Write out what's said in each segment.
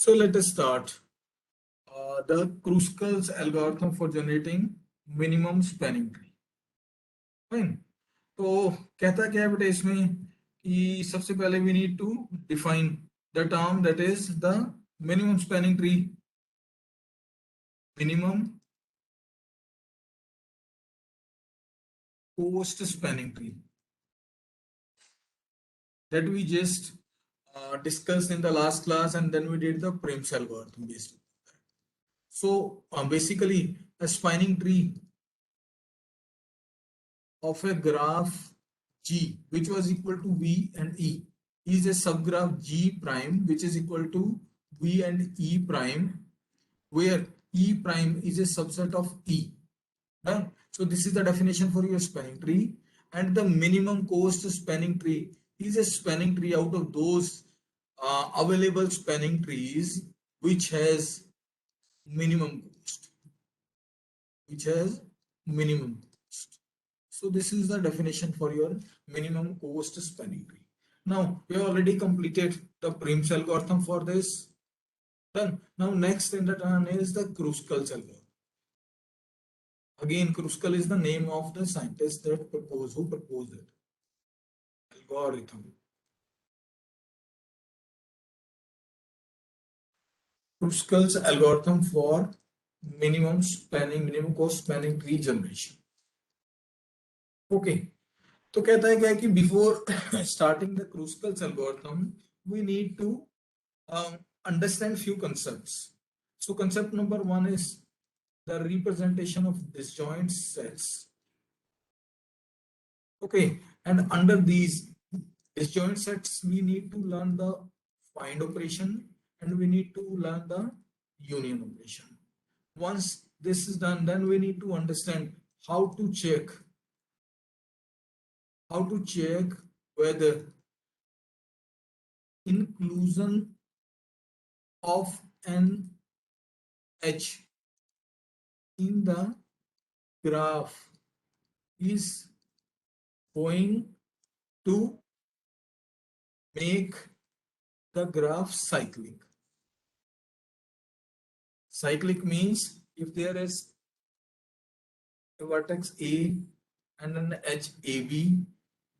So let us start. The Kruskal's algorithm for generating minimum spanning tree. Fine. तो कहता क्या है बेटा इसमें कि सबसे पहले we need to define the term that is the minimum spanning tree. Minimum cost spanning tree that we just discussed in the last class, and then we did the Prim's algorithm based. So basically a spanning tree of a graph G which was equal to V and E is a subgraph G prime which is equal to V and E prime, where E prime is a subset of E. Right? So this is the definition for your spanning tree, and the minimum cost spanning tree is a spanning tree out of those available spanning trees which has minimum cost, which has minimum cost. So this is the definition for your minimum cost spanning tree. Now we have already completed the Prim's algorithm for this. Done. Now next in the turn is the Kruskal's algorithm. Again, Kruskal is the name of the scientist that proposed it. Algorithm. Kruskal's algorithm for minimum cost spanning tree generation. Okay. तो कहता है क्या कि before starting the Kruskal's algorithm, we need to understand few concepts. So concept number one is the representation of disjoint sets. Okay, and under these disjoint sets, we need to learn the find operation and we need to learn the union operation. Once this is done, then we need to understand how to check whether inclusion of an edge in the graph is going to make the graph cyclic. Cyclic means if there is a vertex A and an edge AB,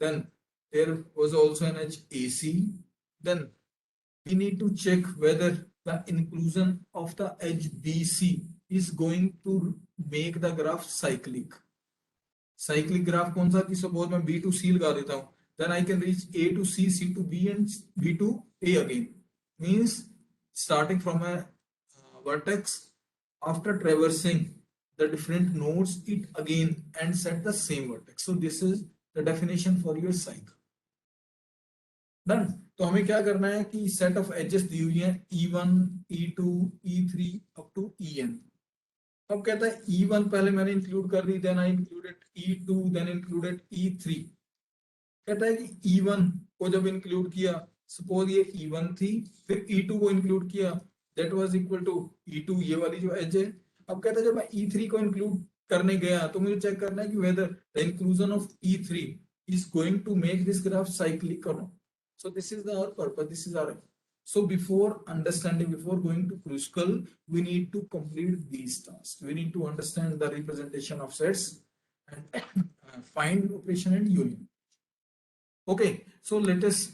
then there was also an edge AC, then we need to check whether the inclusion of the edge BC is going to make the graph cyclic. Cyclic graph कौन सा कि suppose मैं B to C लगा देता हूँ, then I can reach A to C, C to B and B to A again. Means starting from a vertex, after traversing the different nodes, it again ends at the same vertex. So this is the definition for your cycle. Done. तो हमें क्या करना है कि set of edges दी हुई है E1, E2, E3 up to En. अब कहता है E1 पहले मैंने इंक्लूड कर दी, then I included E2, then included E3. कहता है कि E1 को जब इंक्लूड किया, सपोज ये E1 थी, फिर E2 को इंक्लूड किया, that was equal to E2, ये वाली जो एज है. अब कहता है जब मैं E3 को इंक्लूड करने गया तो मुझे चेक करना है कि whether the inclusion of E3 is going to make this graph cyclic or not. So this is our purpose. This is our. So before going to Kruskal, we need to complete these tasks. We need to understand the representation of sets and find operation and union. Okay, so let us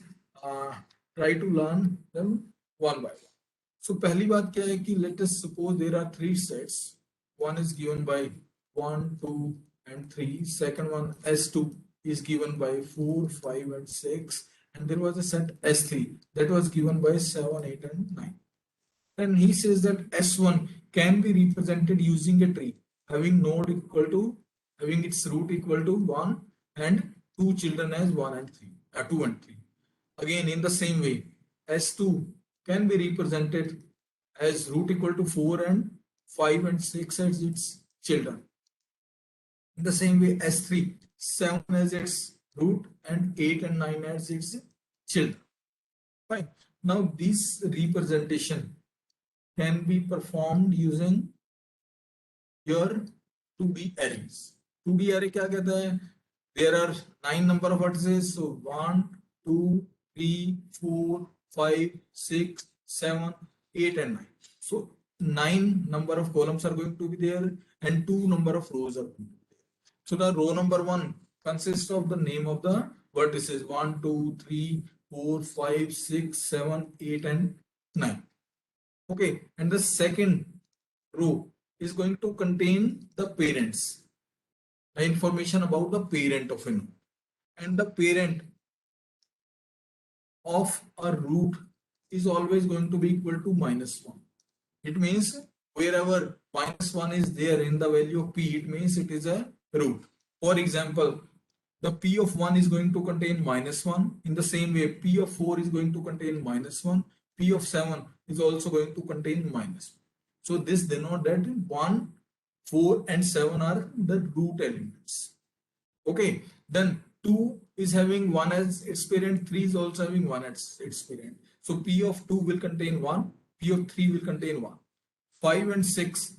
try to learn them one by one. So पहली बात क्या है कि let us suppose there are three sets. One is given by 1, 2, and 3. Second one S2 is given by 4, 5, and 6. And there was a set S3 that was given by 7, 8, and 9. Then he says that S1 can be represented using a tree having its root equal to 1 and 2 children as 1 and 3, 2 and 3. Again, in the same way, S2 can be represented as root equal to 4 and 5 and 6 as its children. In the same way, S3, 7 as its root and 8 and 9 as its children. Fine. Now this representation can be performed using your 2D arrays. 2D array क्या कहता है? There are 9 number of vertices. So 1, 2, 3, 4, 5, 6, 7. 8 and 9. So 9 number of columns are going to be there and 2 number of rows are going to be there. So the row number 1 consists of the name of the vertices 1, 2, 3, 4, 5, 6, 7, 8 and 9. Okay, and the second row is going to contain the parents, the information about the parent of a node, and the parent of a root is always going to be equal to -1. It means wherever -1 is there in the value of p, it means it is a root. For example, the p of 1 is going to contain -1. In the same way, p of 4 is going to contain -1. P of 7 is also going to contain -1. So this denotes that 1, 4 and 7 are the root elements. Okay, then 2 is having 1 as its parent, 3 is also having 1 as its parent. So P of 2 will contain 1, P of 3 will contain 1. 5 and 6,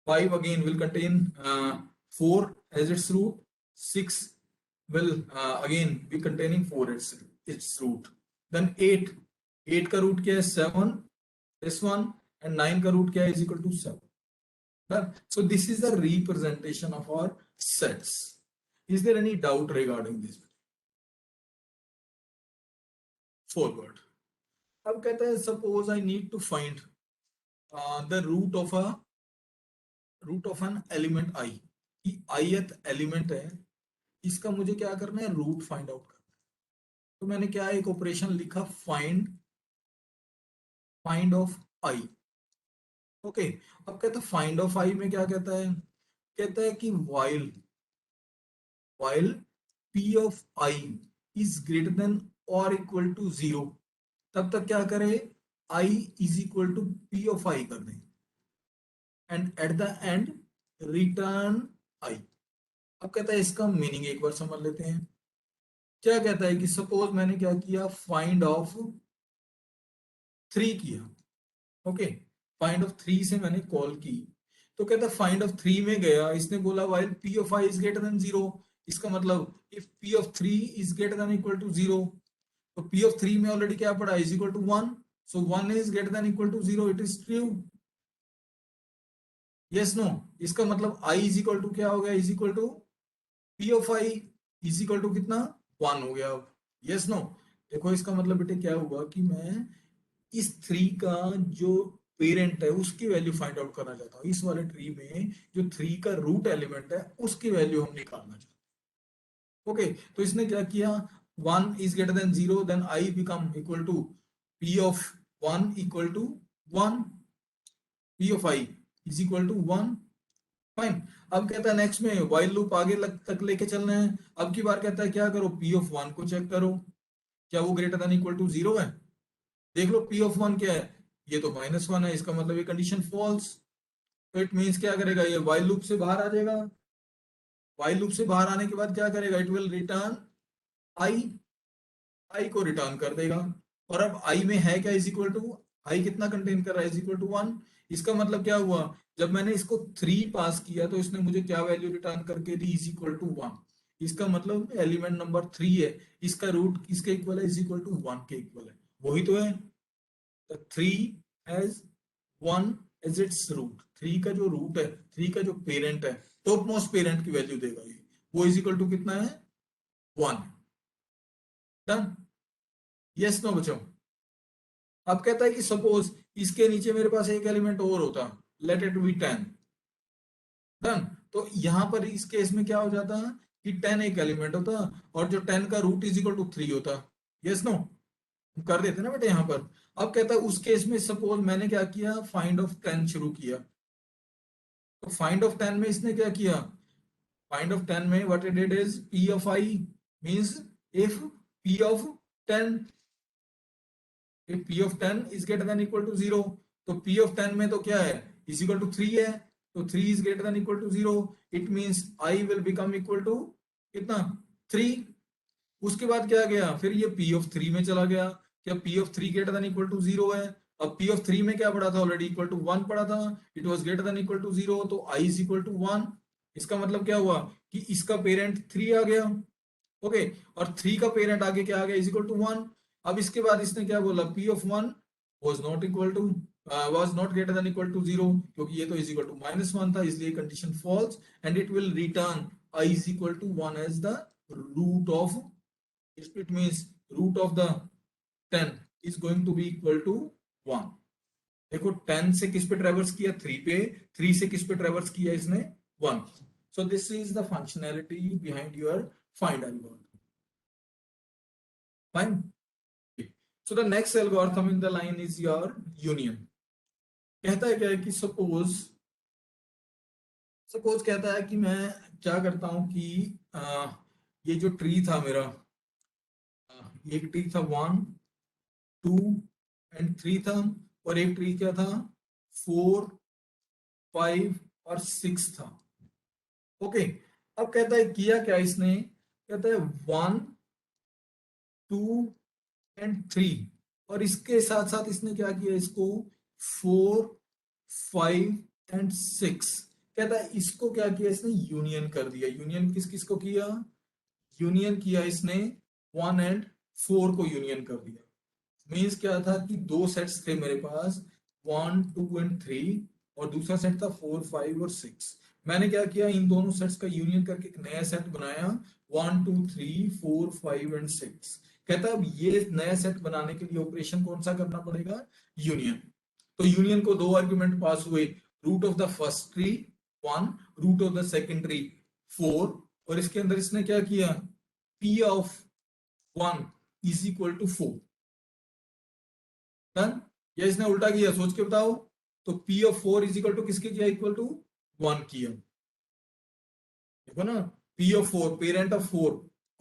5 again will contain 4 as its root, 6 will again be containing 4 as its root. Then 8, 8 का root क्या है 7, this one, and 9 का root क्या है is equal to 7. So this is the representation of our sets. Is there any doubt regarding this? Forward. अब कहता है suppose I need to find the root of an element I. कि ith element है, इसका मुझे क्या करना है, रूट फाइंड आउट करना है. तो मैंने क्या एक ऑपरेशन लिखा फाइंड ऑफ आई. ओके, अब कहता है फाइंड ऑफ आई में क्या कहता है कि while p of I is greater than or equal to 0, तब तक क्या करे, I is equal to p of I कर दें and at the end return I. अब कहता है इसका मीनिंग एक बार समझ लेते हैं. क्या कहता है कि सपोज मैंने क्या किया, फाइंड ऑफ 3 किया. ओके, फाइंड ऑफ 3 से मैंने कॉल की, तो कहता है फाइंड ऑफ 3 में गया, इसने बोला while p of I is greater than 0. इसका मतलब if p of 3 is greater than equal to 0, तो p of 3 में ऑलरेडी क्या पड़ा, is equal to 1. So 1 is greater than equal to 0, it is true. Yes, no. इसका मतलब I is equal to क्या हो गया, is equal to p of I is equal to कितना, 1 हो गया. Yes, no. देखो इसका मतलब बेटे क्या होगा कि मैं इस 3 का जो पेरेंट है उसकी वैल्यू फाइंड आउट करना चाहता हूँ. इस वाले ट्री में जो 3 का रूट एलिमेंट है उसकी वैल्यू हम निकालना चाहते हैं. ओके, तो इसने क्या किया, 1 is greater than 0, then I become equal to p of 1 equal to 1, p of I is equal to 1. Fine. अब कहता है नेक्स्ट में while लूप आगे तक लेके चलना है. अब की बार कहता है क्या करो, p of 1 को चेक करो, क्या वो ग्रेटर देन इक्वल टू 0 है. देख लो p of 1 क्या है, ये तो -1 है, इसका मतलब ये कंडीशन फॉल्स. तो इट मींस क्या करेगा, ये while लूप से बाहर आ जाएगा. while लूप से बाहर आने के बाद क्या करेगा, इट विल रिटर्न I को रिटर्न कर देगा. और अब I में है क्या, इज इक्वल टू, I कितना कंटेन कर रहा है, इज इक्वल टू 1. इसका मतलब क्या हुआ, जब मैंने इसको 3 पास किया तो इसने मुझे क्या वैल्यू रिटर्न करके दी, इज इक्वल टू 1. इसका मतलब एलिमेंट नंबर 3 है, इसका रूट किसके इक्वल है, इज इक्वल टू 1 के इक्वल है. वही तो है, 3 हैज 1 एज इट्स रूट. 3 का जो रूट है, 3 का जो पेरेंट है, टॉप मोस्ट पेरेंट की वैल्यू देगा ये, वो इज इक्वल टू कितना है, 1. डन. यस नो बच्चों. अब कहता है कि सपोज इसके नीचे मेरे पास एक एलिमेंट और होता, लेट इट बी 10. डन. तो यहां पर इस केस में क्या हो जाता है कि 10 एक एलिमेंट होता और जो 10 का रूट इज इक्वल टू 3 होता. यस नो, कर देते ना बेटे यहां पर. अब कहता है उस केस में सपोज मैंने क्या किया, फाइंड ऑफ 10 शुरू किया. तो फाइंड ऑफ 10 में इसने क्या किया, फाइंड ऑफ 10 में what it did is p of I means if p of 10, if p of 10 is greater than equal to 0, तो p of 10 में तो क्या है, is equal to 3 है, तो 3 is greater than equal to 0, it means I will become equal to कितना, 3. उसके बाद क्या गया, फिर ये p of 3 में चला गया, क्या p of 3 greater than equal to 0 है. अब p of 3 में क्या पड़ा था, ऑलरेडी इक्वल टू 1 पड़ा था, it was greater than equal to 0, तो I is equal to 1. इसका मतलब क्या हुआ कि इसका पेरेंट 3 आ गया. ओके, और 3 का पेरेंट आगे क्या आ गया, इज इक्वल टू 1. अब इसके बाद इसने क्या बोला, p of 1 was not equal to was not greater than equal to 0, क्योंकि ये तो is equal to -1 था, इसलिए condition false, and it will return I is equal to 1 as the root of, it means root of the 10 is going to be equal to 1. देखो 10 से किस पे ट्रेवर्स किया, 3 पे, 3 से किस पे ट्रेवर्स किया इसने, 1. So this is the functionality behind your find algorithm. Fine. So the next algorithm in the line is your union. कहता है क्या है कि सपोज कहता है कि मैं क्या करता हूं कि ये जो ट्री था मेरा, एक ट्री था 1, 2 एंड 3 था, और एक ट्री क्या था 4, 5 और 6 था. ओके, अब कहता है किया क्या इसने, कहता है 1, 2 एंड 3, और इसके साथ साथ इसने क्या किया, इसको 4, 5 एंड 6, कहता है इसको क्या किया इसने, यूनियन कर दिया. यूनियन किस किस को किया, यूनियन किया इसने 1 एंड 4 को यूनियन कर दिया. मीन्स क्या था कि दो सेट्स थे मेरे पास 1, 2 एंड 3, और दूसरा सेट था 4, 5 और 6. मैंने क्या किया, इन दोनों सेट्स का यूनियन करके एक नया सेट बनाया 1, 2, 3, 4, 5 एंड 6. कहता है अब ये नया सेट बनाने के लिए ऑपरेशन कौन सा करना पड़ेगा, यूनियन. तो यूनियन को दो आर्गुमेंट पास हुए, root of the first tree 1, root of the second tree 4, और इसके अंदर इसने क्या किया, p of 1 is equal to 4. Done. या इसने उल्टा किया, सोच के बताओ. तो p of 4 is equal to किसके किया, इक्वल टू 1 किया. देखो ना, p ऑफ 4, पेरेंट ऑफ 4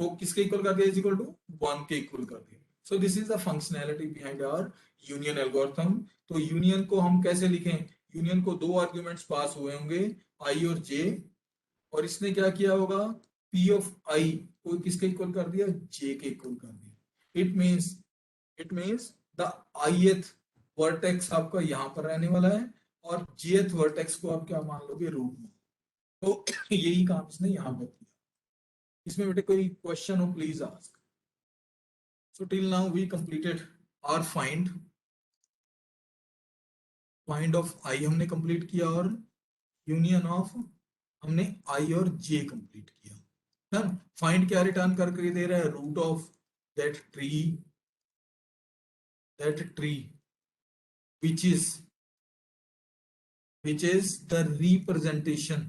को किसके इक्वल कर दिया, इज इक्वल टू 1 के इक्वल कर दिया. So this is the functionality behind our union algorithm. तो यूनियन को हम कैसे लिखें, यूनियन को दो आर्ग्यूमेंट्स पास हुए होंगे i और j, और इसने क्या किया होगा, p ऑफ i को किसके इक्वल कर दिया, j के इक्वल कर दिया. It means the ith vertex आपका यहां पर रहने वाला है, और jth वर्टेक्स को आप क्या मान लोगे, रूट में. तो यही काम इसने यहां पर किया. इसमें बेटे कोई क्वेश्चन हो please ask. So till now we completed our find of I हमने कंप्लीट किया, और यूनियन ऑफ हमने आई और जे कंप्लीट किया. डन. फाइंड क्या रिटर्न करके दे रहा है, root of that tree which is the representation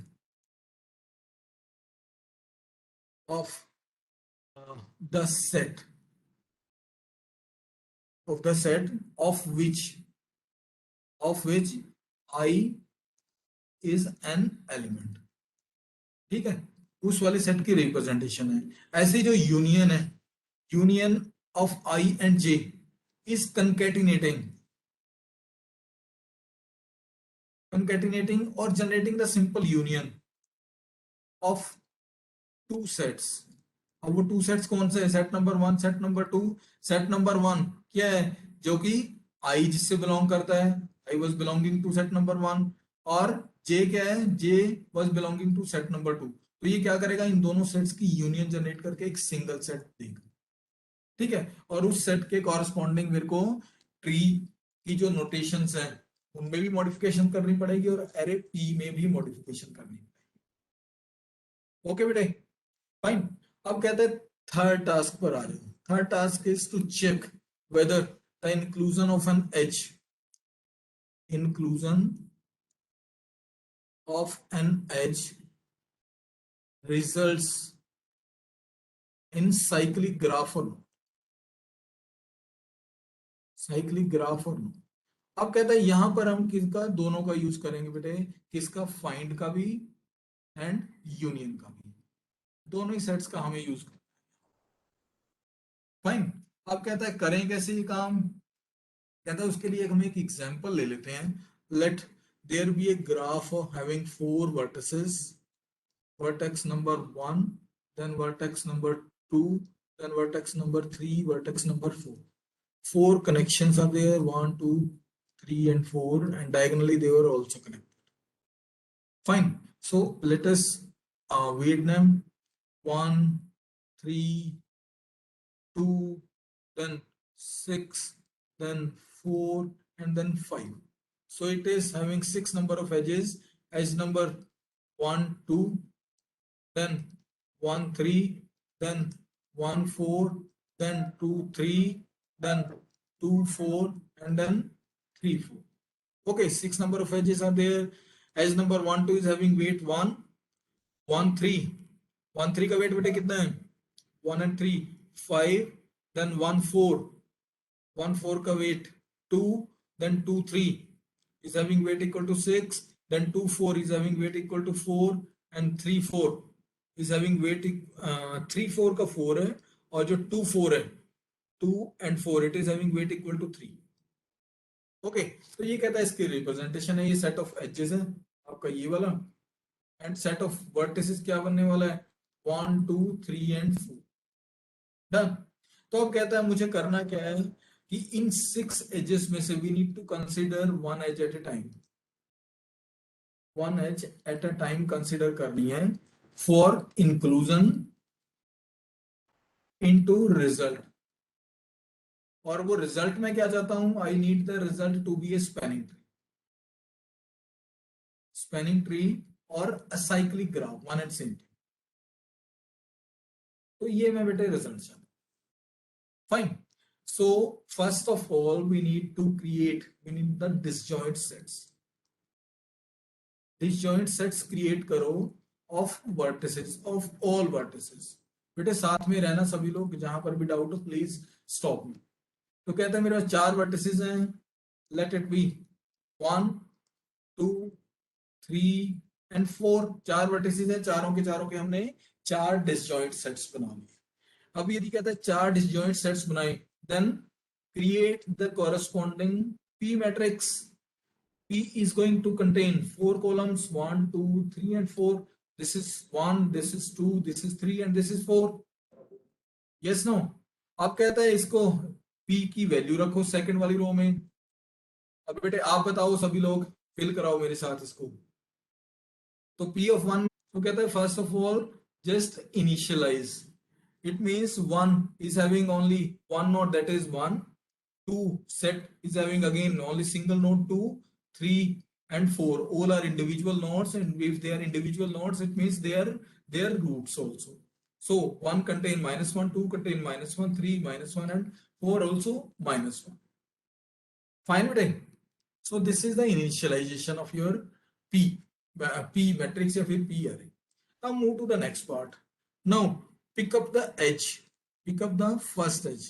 of the set of which I is an element. ठीक है, उस वाले सेट की रिप्रेजेंटेशन है. ऐसे जो यूनियन है, union of I and J is concatenating or generating the simple union of two sets. अब वो टू सेट्स कौन से है, set number 1, set number 2. Set number 1 क्या है, जो कि आई जिससे बिलोंग करता है, I was belonging to set number 1, और जे क्या है, J was belonging to set number 2. तो ये क्या करेगा, इन दोनों सेट्स की यूनियन जनरेट करके एक सिंगल सेट देगा. ठीक है, और उस सेट के कॉरस्पॉन्डिंग मेरे को ट्री की जो नोटेशंस है उनमें भी मॉडिफिकेशन करनी पड़ेगी, और एरे पी में भी मॉडिफिकेशन करनी पड़ेगी. ओके बेटे, फाइन. अब कहते हैं थर्ड टास्क पर आ जाओ. Third task is to check whether the inclusion of an edge results in cyclic graph or not. अब कहता है यहां पर हम किसका, दोनों का यूज करेंगे बेटे, किसका, फाइंड का भी एंड यूनियन का भी. दोनों ही सेट्स का हमें यूज करना है. फाइन. अब कहता है करें कैसे ये काम, कहता है उसके लिए हम एक एग्जांपल ले लेते हैं. Let there be a graph having 4 vertices, vertex number 1, then vertex number 2, then vertex number 3, vertex number 4. 4 connections are there, 1, 2, 3 and 4, and diagonally they were also connected. Fine. So let us weight them 1, 3, 2, then 6, then 4 and then 5. So it is having 6 number of edges. Edge number 1 2, then 1 3, then 1 4, then 2 3, then 2 4, and then 3 4. Okay, 6 number of edges are there. Edge number 1 2 is having weight 1 1 3. 1 3 का wait बेटे कितना है? 1 and 3 5, then 1 4. 1 4 का weight 2, then 2 3 is having weight equal to 6, then 2 4 is having weight equal to 4, and 3 4 is having weight 3 4 का 4 है, और जो 2 4 है 2 and 4 it is having weight equal to 3. Okay, तो ये कहता है इसकी रिप्रेजेंटेशन है, ये सेट ऑफ एजेस है आपका ये वाला, एंड सेट ऑफ वर्टिसेस क्या बनने वाला है? 1 2 3 and 4. डन. तो अब कहता है मुझे करना क्या है कि इन 6 एजेस में से we need to consider one edge at a time. One edge at a time consider करनी है फॉर इंक्लूजन इनटू रिजल्ट. और वो रिजल्ट में क्या चाहता हूं? I need the result to be a spanning tree. Spanning tree और acyclic graph, one and same. तो ये मैं बेटे रिजल्ट चाहता हूं. Fine. So first of all we need the disjoint sets. Disjoint sets create करो of vertices, of all vertices. बेटे साथ में रहना सभी लोग, जहां पर भी डाउट हो प्लीज स्टॉप मी. तो कहता है मेरे पास 4 वर्टिसेस हैं. Let it be 1 2 3 and 4. 4 vertices हैं, चारों के हमने 4 डिसजॉइंट सेट्स बना लिए. अब यदि कहता है 4 डिसजॉइंट सेट्स बनाए, then create the corresponding P matrix. P is going to contain 4 columns, 1 2 3 and 4. This is 1, this is 2, this is 3 and this is 4. yes no. अब कहता है इसको P की वैल्यू रखो सेकंड वाली रो में. अब बेटे आप बताओ, सभी लोग फिल कराओ मेरे साथ इसको. तो P of 1, तो कहता है first of all just initialize. It means 1 is having only one node, that is 1. 2 set is having again only single node 2. 3 and 4 all are individual nodes, and if they are individual nodes it means they are their roots also. So 1 contain -1, 2 contain -1, 3 -1 and 4 also -1. Fine बेटे. So this is the initialization of your P matrix या फिर P array. Now move to the next part. Now pick up the edge. Pick up the first edge.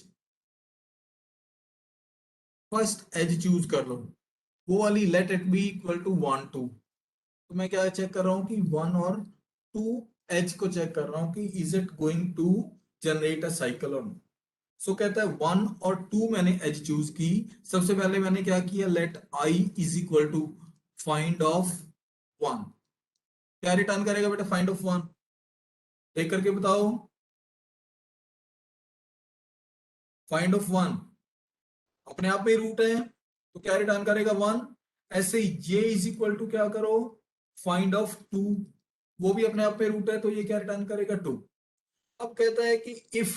First edge choose कर लो, वो वाली let it be equal to 1 2. तो मैं क्या check कर रहा हूँ कि 1 और 2 एज को चेक कर रहा हूँ कि is it going to generate a cycle और नॉट. सो कहता है 1 और 2 मैंने एज चूज की. सबसे पहले मैंने क्या किया? Let i is equal to find of 1. क्या रिटर्न करेगा बेटा फाइंड ऑफ 1? देख करके बताओ. फाइंड ऑफ 1 अपने आप में रूट है, तो क्या रिटर्न करेगा 1. ऐसे ही j इज इक्वल टू क्या करो? Find of 2. वो भी अपने आप में रूट है, तो ये क्या रिटर्न करेगा 2. अब कहता है कि if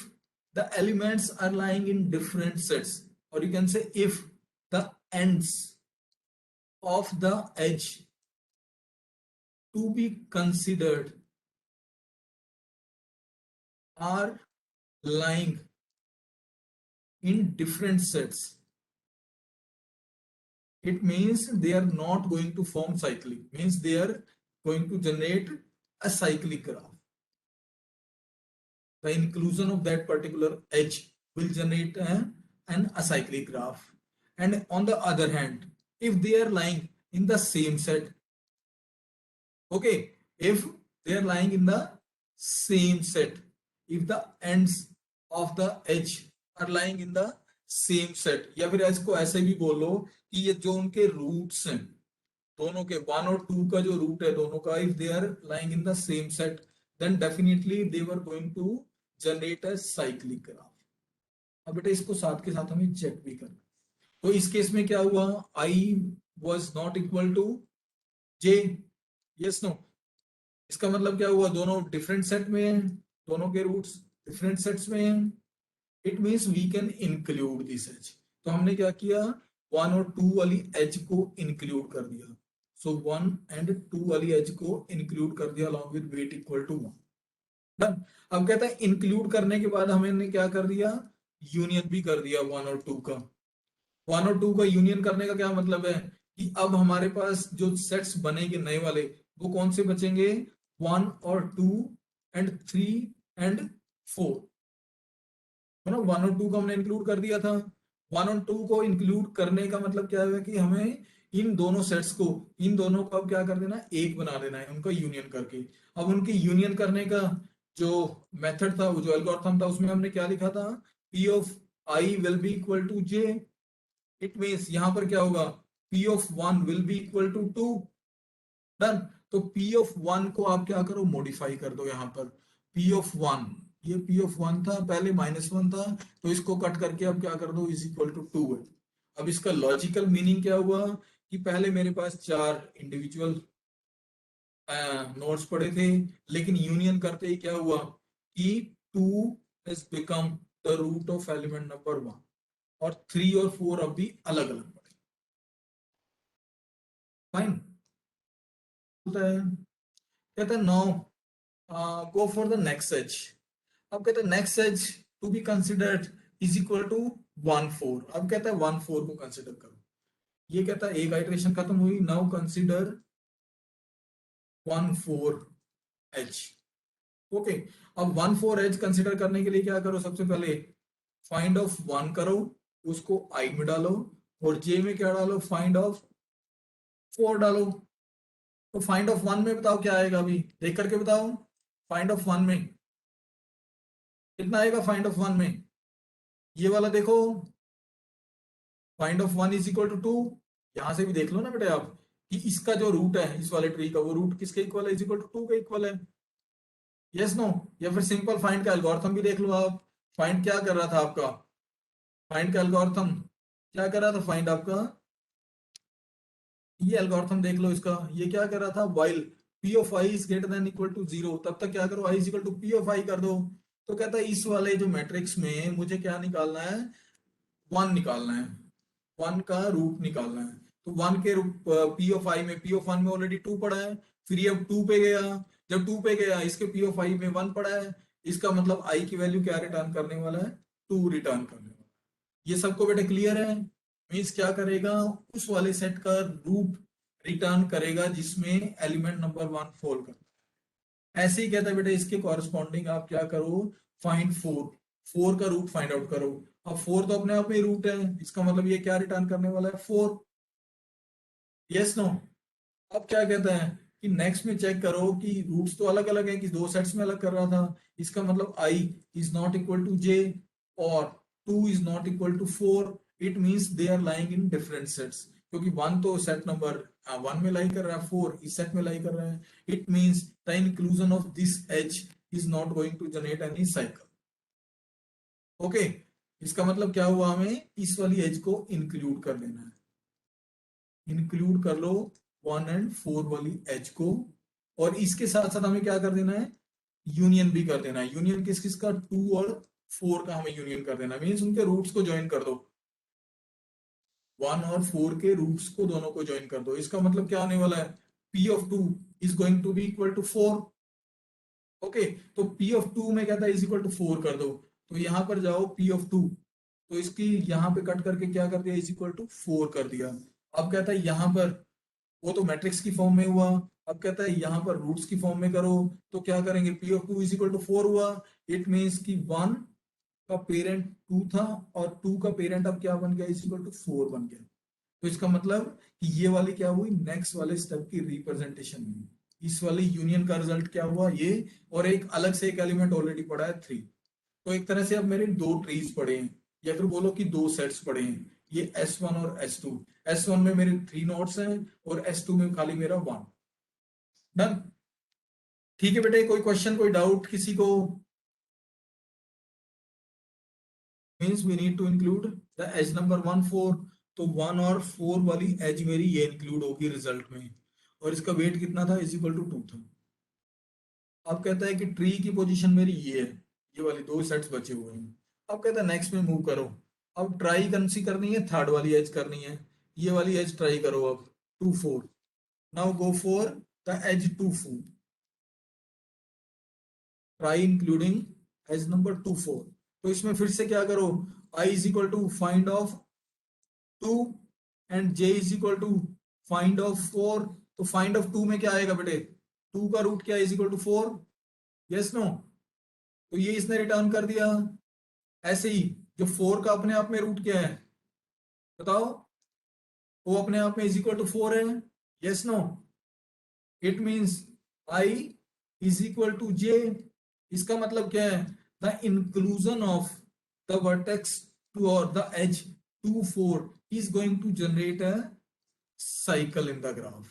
the elements are lying in different sets, और you can say if the ends of the edge to be considered are lying in different sets, it means they are not going to form cyclic, means they are going to generate a cyclic graph. The inclusion of that particular edge will generate an acyclic graph. And on the other hand, if they are lying in the same set, okay, if they are lying in the same set, if the ends of the edge are lying in the same set, या फिर इसको ऐसे भी बोलो कि ये जो उनके रूट्स हैं दोनों के 1 और 2 का जो रूट है दोनों का, if they are lying in the same set, then definitely they were going to generate a cyclic graph. अब बेटा इसको साथ के साथ हमें चेक भी करना. तो इस केस में क्या हुआ? I was not equal to J. yes no. इसका मतलब क्या हुआ? दोनों डिफरेंट सेट में हैं, दोनों के रूट्स डिफरेंट सेट्स में हैं. It means we can include this edge. तो हमने क्या किया? 1 और 2 वाली एज को इंक्लूड कर दिया। सो 1 एंड 2 वाली एज को इंक्लूड कर दिया along with weight equal to 1। Done. अब कहता है इंक्लूड करने के बाद हमने क्या कर दिया, यूनियन भी कर दिया 1 और 2 का। 1 और 2 का यूनियन करने का क्या मतलब है कि अब हमारे पास जो सेट्स बनेंगे नए वाले वो कौन से बचेंगे, 1 और 2 एंड 3 एंड 4, है ना। 1 और 2 को हमने इंक्लूड कर दिया था। 1 और 2 को इंक्लूड करने का मतलब क्या है कि हमें इन दोनों सेट्स को, इन दोनों को अब क्या कर देना है, एक बना देना है उनका यूनियन करके। अब उनकी यूनियन करने का जो मेथड था, वो जो एल्गोरिथम था, उसमें हमने क्या लिखा था, P of I will be equal to J। It means यहां पर क्या होगा, P of 1 will be equal to 2। Done. तो P ऑफ 1 को आप क्या करो, मॉडिफाई कर दो। यहाँ पर P ऑफ 1, ये P ऑफ 1 था पहले, -1 था, तो इसको कट करके अब क्या कर दो, इज इक्वल टू 2 है। अब इसका लॉजिकल मीनिंग क्या हुआ कि पहले मेरे पास 4 इंडिविजुअल नोट्स पड़े थे, लेकिन यूनियन करते ही क्या हुआ कि 2 has become the root of element number 1 और 3 और 4 अब भी अलग अलग पड़े। फाइन। कहता है now go for the next edge। अब कहता है next edge to be considered is equal to 1 4। अब कहता है 1 4 को कंसिडर करो। ये कहता है एक आइटरेशन खत्म हुई, नाउ कंसिडर 1 4 एज। ओके। अब 1 4 एज कंसिडर करने के लिए क्या करो, सबसे पहले फाइंड ऑफ 1 करो, उसको आई में डालो, और जे में क्या डालो, फाइंड ऑफ 4 डालो। तो फाइंड ऑफ 1 में बताओ क्या आएगा, अभी देख करके बताओ। फाइंड ऑफ 1 में कितना आएगा, फाइंड ऑफ 1 में ये वाला देखो, find of 1 is equal to 2। यहां से भी देख लो ना बेटे आप कि इसका जो रूट है इस वाले ट्री का, वो रूट किसके इक्वल है, इज इक्वल टू 2 के इक्वल है। Yes no. या फिर सिंपल फाइंड का एल्गोरिथम भी देख लो आप। फाइंड क्या कर रहा था आपका, फाइंड का एल्गोरिथम क्या कर रहा था, फाइंड आपका ये एल्गोरिथम देख लो इसका, ये क्या कर रहा था, while p of i is greater than equal to 0, तब तक क्या करो, i is equal to p of i कर दो। तो कहता है इस वाले जो मैट्रिक्स में मुझे क्या निकालना है, 1 निकालना है, 1 का रूट निकालना है। तो 1 के रूट p ऑफ i में, p ऑफ 1 में ऑलरेडी 2 पड़ा है, फिर ये अब 2 पे गया, जब 2 पे गया इसके p ऑफ i में 1 पड़ा है, इसका मतलब i की वैल्यू क्या रिटर्न करने वाला है, 2 रिटर्न करने वाला है। ये सबको बेटा क्लियर है। मीन्स क्या करेगा, उस वाले सेट का रूट रिटर्न करेगा जिसमें एलिमेंट नंबर 1 फॉल कर। ऐसे ही कहता है बेटा इसके कॉरेस्पॉन्डिंग आप क्या करो, फाइंड 4, 4 का रूट फाइंड आउट करो। अब 4 तो अपने आप में रूट है, इसका मतलब ये क्या रिटर्न करने वाला है, 4। Yes no. अब क्या कहता है कि नेक्स्ट में चेक करो कि रूट्स तो अलग अलग है, कि दो सेट्स में अलग कर रहा था, इसका मतलब i is not equal to j और 2 is not equal to 4। It means they are lying in different sets, क्योंकि 1 तो सेट नंबर 1 में लाई कर रहा है, 4 इस सेट में लाई कर रहा है। It means the inclusion of this edge is not going to generate any cycle. Okay. इसका मतलब क्या हुआ, हमें इस वाली एज को इंक्लूड कर लेना है। इंक्लूड कर लो 1 एंड 4 वाली एज को, और इसके साथ साथ हमें क्या कर देना है, यूनियन भी कर देना है। यूनियन किस किस का, 2 और 4 का हमें यूनियन कर देना है। मीन्स उनके रूट्स को ज्वाइन कर दो, 1 और 4 के रूट्स को दोनों को ज्वाइन कर दो। इसका मतलब क्या होने वाला है, p of 2 is going to be equal to 4। Okay. तो p ऑफ 2 में कहता है इज इक्वल टू 4 कर दो, तो यहां पर जाओ p ऑफ 2, तो इसकी यहां पे कट करके क्या कर दिया, इज इक्वल टू 4 कर दिया। अब कहता है यहां पर, वो तो मैट्रिक्स की फॉर्म में हुआ, अब कहता है यहां पर रूट्स की फॉर्म में करो, तो क्या करेंगे, p of 2 is equal to 4 हुआ। इट मींस कि 1 का पेरेंट 2 था और 2 का पेरेंट अब क्या बन गया, इज इक्वल टू 4 बन गया। तो इसका मतलब कि ये वाली क्या हुई, नेक्स्ट वाले स्टेप की रिप्रेजेंटेशन हुई। इस वाली यूनियन का रिजल्ट क्या हुआ ये, और एक अलग से एक एलिमेंट ऑलरेडी पड़ा है 3। तो एक तरह से अब मेरे दो ट्रीज पड़े हैं, या फिर बोलो कि दो सेट्स पड़े हैं, ये S1 और S2। S1 में मेरे 3 नोड्स हैं और S2 में खाली मेरा 1। डन। ठीक है बेटे, कोई क्वेश्चन, कोई डाउट किसी को। Means we need to include the edge number 1 4, तो 1 और 4 वाली एज मेरी ये इंक्लूड होगी रिजल्ट में, और इसका वेट कितना था, इज इक्वल टू 2 था। अब कहता है कि ट्री की पोजीशन मेरी ये है, ये वाली दो सेट्स बचे हुए हैं। अब कहता है नेक्स्ट में मूव करो, अब ट्राई कौन सी करनी है, थर्ड वाली एज करनी है, ये वाली एज ट्राई करो अब, 2 4। Now go for the edge 2 4, try including edge number 2 4। तो इसमें फिर से क्या करो, i is equal to find of 2 and j is equal to find of 4। तो फाइंड ऑफ 2 में क्या आएगा बेटे, 2 का रूट क्या is equal to 4, yes no. तो ये इसने रिटर्न कर दिया। ऐसे ही जो 4 का अपने आप में रूट क्या है बताओ, वो अपने आप में इज इक्वल टू 4 है, yes no. It means i is equal to j। इसका मतलब क्या है, the inclusion of the vertex two और the edge 2 4 is going to generate a cycle in the graph।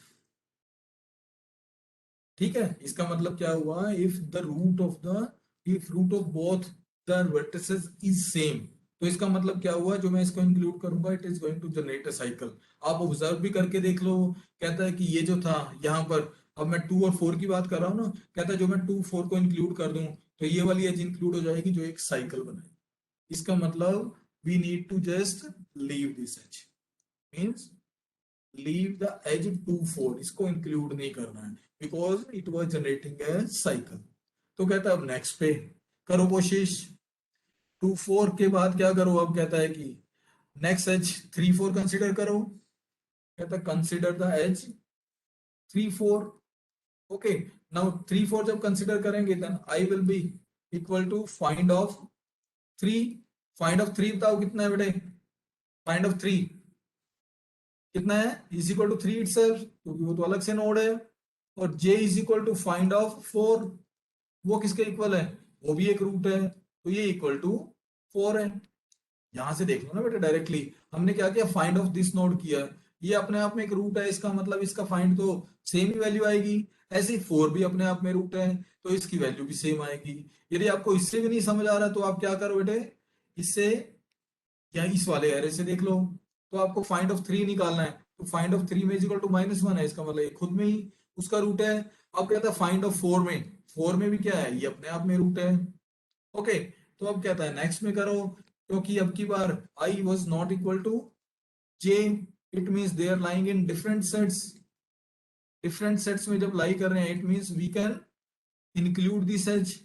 ठीक है, इसका मतलब क्या हुआ, if the root of the, if root of both the vertices is same, तो इसका मतलब क्या हुआ, जो मैं इसको इंक्लूड करूंगा it is going to generate a cycle. आप ऑब्जर्व भी करके देख लो, कहता है कि ये जो था यहाँ पर, अब मैं 2 और 4 की बात कर रहा हूँ ना, कहता है जो मैं 2 4 को इंक्लूड कर दूं तो ये वाली एज इंक्लूड हो जाएगी जो एक साइकिल बनाएगी। इसका मतलब we need to just leave this edge, means leave the edge 2 4, इसको इंक्लूड नहीं करना है because it was generating a cycle. तो कहता है अब नेक्स्ट पे करो कोशिश, 2 4 के बाद क्या करो, अब कहता है कि नेक्स्ट एज 3 4 कंसिडर करो। कहता है consider the edge 3 4। Okay, now 3 4 जब कंसिडर करेंगे then I will be equal to find of 3। Find of 3 बताओ कितना है बेटे, फाइंड ऑफ 3 कितना है, इज इक्वल टू 3 इटसेल्फ, क्योंकि वो तो अलग से नोड है। और j is equal to find of 4, वो किसके इक्वल है, वो भी एक रूट है, तो ये इक्वल टू 4 है। यहां से देख लो ना बेटा डायरेक्टली, हमने क्या किया, फाइंड ऑफ दिस नोड किया, ये अपने आप में एक रूट है, इसका मतलब इसका फाइंड तो सेम ही वैल्यू आएगी। ऐसे ही 4 भी अपने आप में रूट है, तो इसकी वैल्यू भी सेम आएगी। यदि आपको इससे भी नहीं समझ आ रहा तो आप क्या करो बेटे, इससे या इस वाले एरे से देख लो। तो आपको फाइंड ऑफ 3 निकालना है, तो फाइंड ऑफ 3 में इज इक्वल टू -1 है, इसका मतलब खुद में ही उसका रूट है। अब कहता है फाइंड ऑफ 4 में, 4 में भी क्या है, ये अपने आप में रूट है। ओके, तो अब कहता है नेक्स्ट में करो, क्योंकि अब की बार i was not equal to j, it means they are lying in different sets. Different sets में जब लाई कर रहे हैं it means we can include this edge.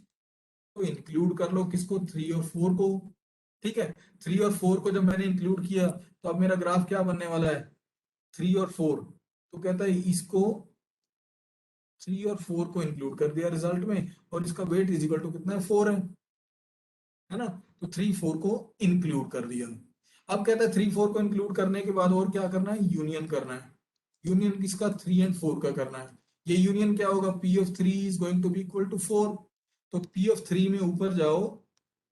तो इंक्लूड कर लो किसको, 3 और 4 को। ठीक है, 3 और 4 को जब मैंने इंक्लूड किया तो अब मेरा ग्राफ क्या बनने वाला है, 3 और 4। तो कहता है इसको 3 और 4 को इंक्लूड कर दिया रिजल्ट में, और इसका वेट इज इक्वल टू कितना है, 4 है ना। तो 3 4 को इंक्लूड कर दिया। अब कहता है 3 4 को इंक्लूड करने के बाद और क्या करना है, यूनियन करना है। यूनियन किसका, 3 एंड 4 का करना है। ये यूनियन क्या होगा, P of 3 is going to be equal to 4। तो P ऑफ 3 में ऊपर जाओ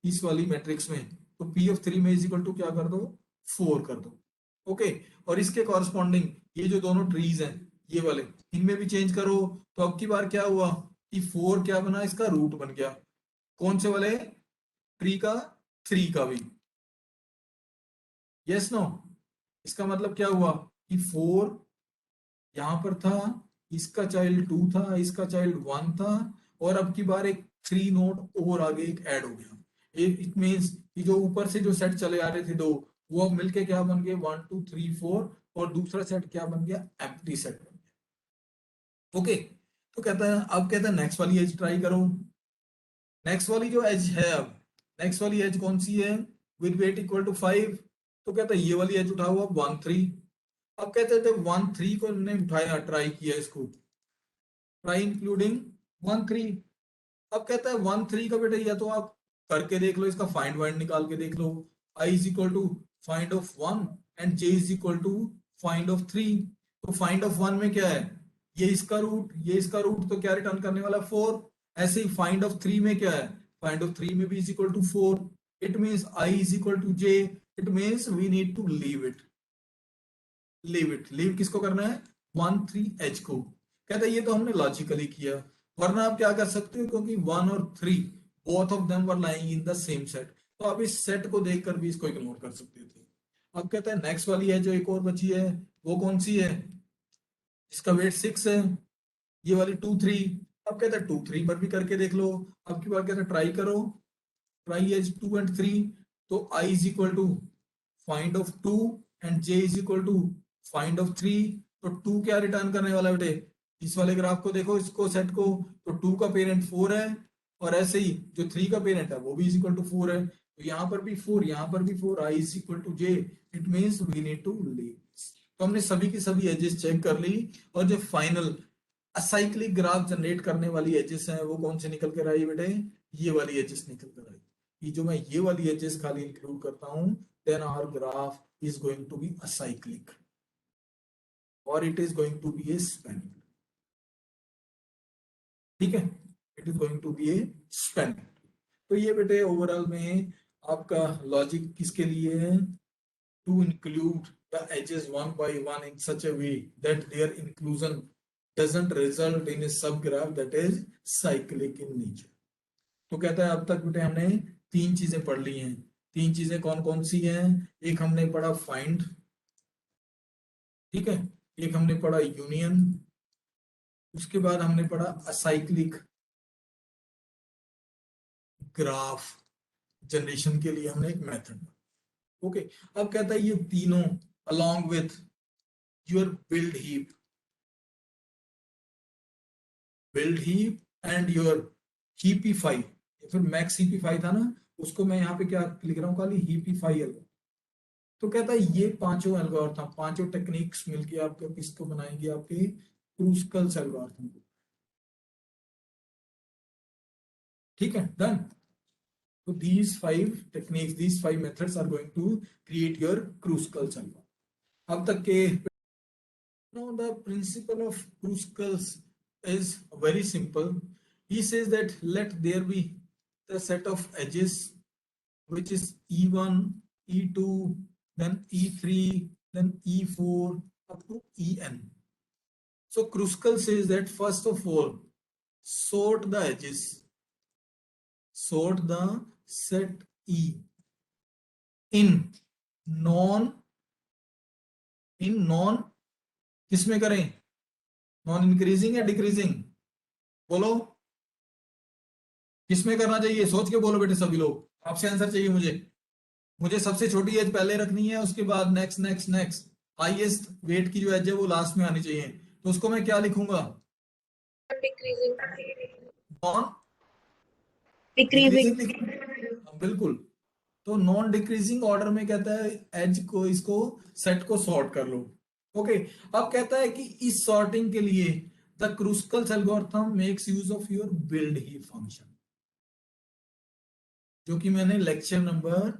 इस वाली मैट्रिक्स में, तो P ऑफ 3 में इज इक्वल टू क्या कर दो, 4 कर दो। ओके, और इसके कॉरस्पॉन्डिंग ये जो दोनों ट्रीज हैं ये वाले, इनमें भी चेंज करो। तो अब की बार क्या हुआ कि 4 क्या बना, इसका रूट बन गया, कौन से वाले, ट्री का, 3 का भी, यस नो। इसका मतलब क्या हुआ कि 4 यहां पर था, इसका चाइल्ड 2 था, इसका चाइल्ड 1 था, और अब की बार एक 3 नोड और आगे एक ऐड हो गया। इट मींस कि जो ऊपर से जो सेट चले आ रहे थे दो, वो अब मिलके क्या बन गए, 1 2 3 4, और दूसरा सेट क्या बन गया, एम्प्टी सेट बन गया। ओके, तो कहता है, अब कहता है नेक्स्ट वाली एज ट्राई करो। नेक्स्ट वाली जो एज है, अब नेक्स्ट वाली एज कौन सी है, विद वेट इक्वल टू 5। तो कहता है ये वाली एज उठाओ अब 1 3। अब कहते हैं 1 3 को हमने उठाया, ट्राई किया इसको, ट्राई इंक्लूडिंग 1 3। अब कहता है 1 3 का बेटा, या तो आप करके देख लो, इसका फाइंड वाइंड निकाल के देख लो, i is equal to find of 1 and j is equal to find of 3। तो फाइंड ऑफ 1 में क्या है, ये इसका रूट, ये इसका रूट, तो क्या रिटर्न करने वाला, 4। ऐसे ही फाइंड ऑफ 3 में क्या है, फाइंड ऑफ 3 में भी is equal to 4। It means i is equal to j। It means we need to leave it, leave किसको करना है, 1 3 h को। कहता है ये तो हमने लॉजिकली किया, वरना आप क्या कर सकते हो, क्योंकि 1 और 3 both of them were lying in the same set, तो आप इस सेट को देखकर भी इसको इग्नोर कर सकते थे। अब कहता है नेक्स्ट वाली है जो एक और बची है, वो कौन सी है, इसका वेट 6 है, ये वाली 2 3। अब कहता है 2 3 पर भी करके देख लो। अब की बार कहता है ट्राई करो, ट्राई एज 2 एंड 3। तो i is equal to find of 2 and j is equal to find of 3। तो 2 क्या रिटर्न करने वाला बेटे, इस वाले ग्राफ को देखो, इसको सेट को, तो 2 का पेरेंट 4 है, और ऐसे ही जो 3 का पेरेंट है वो भी इज इक्वल टू 4 है, तो यहाँ पर भी 4, यहाँ पर भी 4, i is equal to j, it means we need to leave. तो हमने सभी की सभी एजेस चेक कर ली, और जो फाइनल असाइक्लिक ग्राफ जनरेट करने वाली एजेस हैं वो कौन से निकल कर आई बेटे, ये वाली एजेस निकल कर आई। ये जो मैं ये वाली एजेस खाली इंक्लूड करता हूं, then our graph is going to be acyclic और it is going to be a spanning. ठीक है, it is going to be a spanning. तो ये बेटे ओवरऑल में आपका लॉजिक किसके लिए है, to include the edges one by one in such a way that their inclusion doesn't result in a subgraph that is cyclic in nature। तो कहता है अब तक बेटे हमने 3 चीजें पढ़ ली हैं। 3 चीजें कौन कौन सी हैं, एक हमने पढ़ा फाइंड, ठीक है, एक हमने पढ़ा यूनियन, उसके बाद हमने पढ़ा असाइक्लिक ग्राफ जनरेशन के लिए हमने एक मेथड। ओके, अब कहता है ये तीनों along with your build heap and your heapify, फिर max heapify था ना, उसको मैं यहाँ पे क्या लिख रहा हूँ, खाली heapify एल्गोरिथम। तो कहता है ये पांचों एल्गोरिथम, पांचों टेक्निक्स मिलके आपके किसको बनाएंगे, आपके क्रूस्कल्स एल्गोरिथम को। ठीक है, done. So these 5 techniques, these 5 methods are going to create your Kruskal's algorithm. अब तक के now the principle of Kruskal's is very simple. He says that let there be the set of edges which is E1, E2, then E3, then E4 up to En. So Kruskal says that first of all, sort the edges, sort the set E in non किसमें करें, non increasing या decreasing, बोलो किसमें करना चाहिए, सोच के बोलो बेटे सभी लोग, आपसे आंसर चाहिए मुझे। मुझे सबसे छोटी एज पहले रखनी है, उसके बाद next next next, highest wait की जो एज है वो लास्ट में आनी चाहिए। तो उसको मैं क्या लिखूंगा, डिक्रीजिंग, नॉन डिक्रीजिंग, डिक्रीजिंग, बिल्कुल। तो नॉन डिक्रीजिंग ऑर्डर में कहता है एज को, इसको सेट को सॉर्ट कर लो। ओके, अब कहता है कि इस सॉर्टिंग के लिए the Kruskal's algorithm makes use of your build heap function, जो कि मैंने लेक्चर नंबर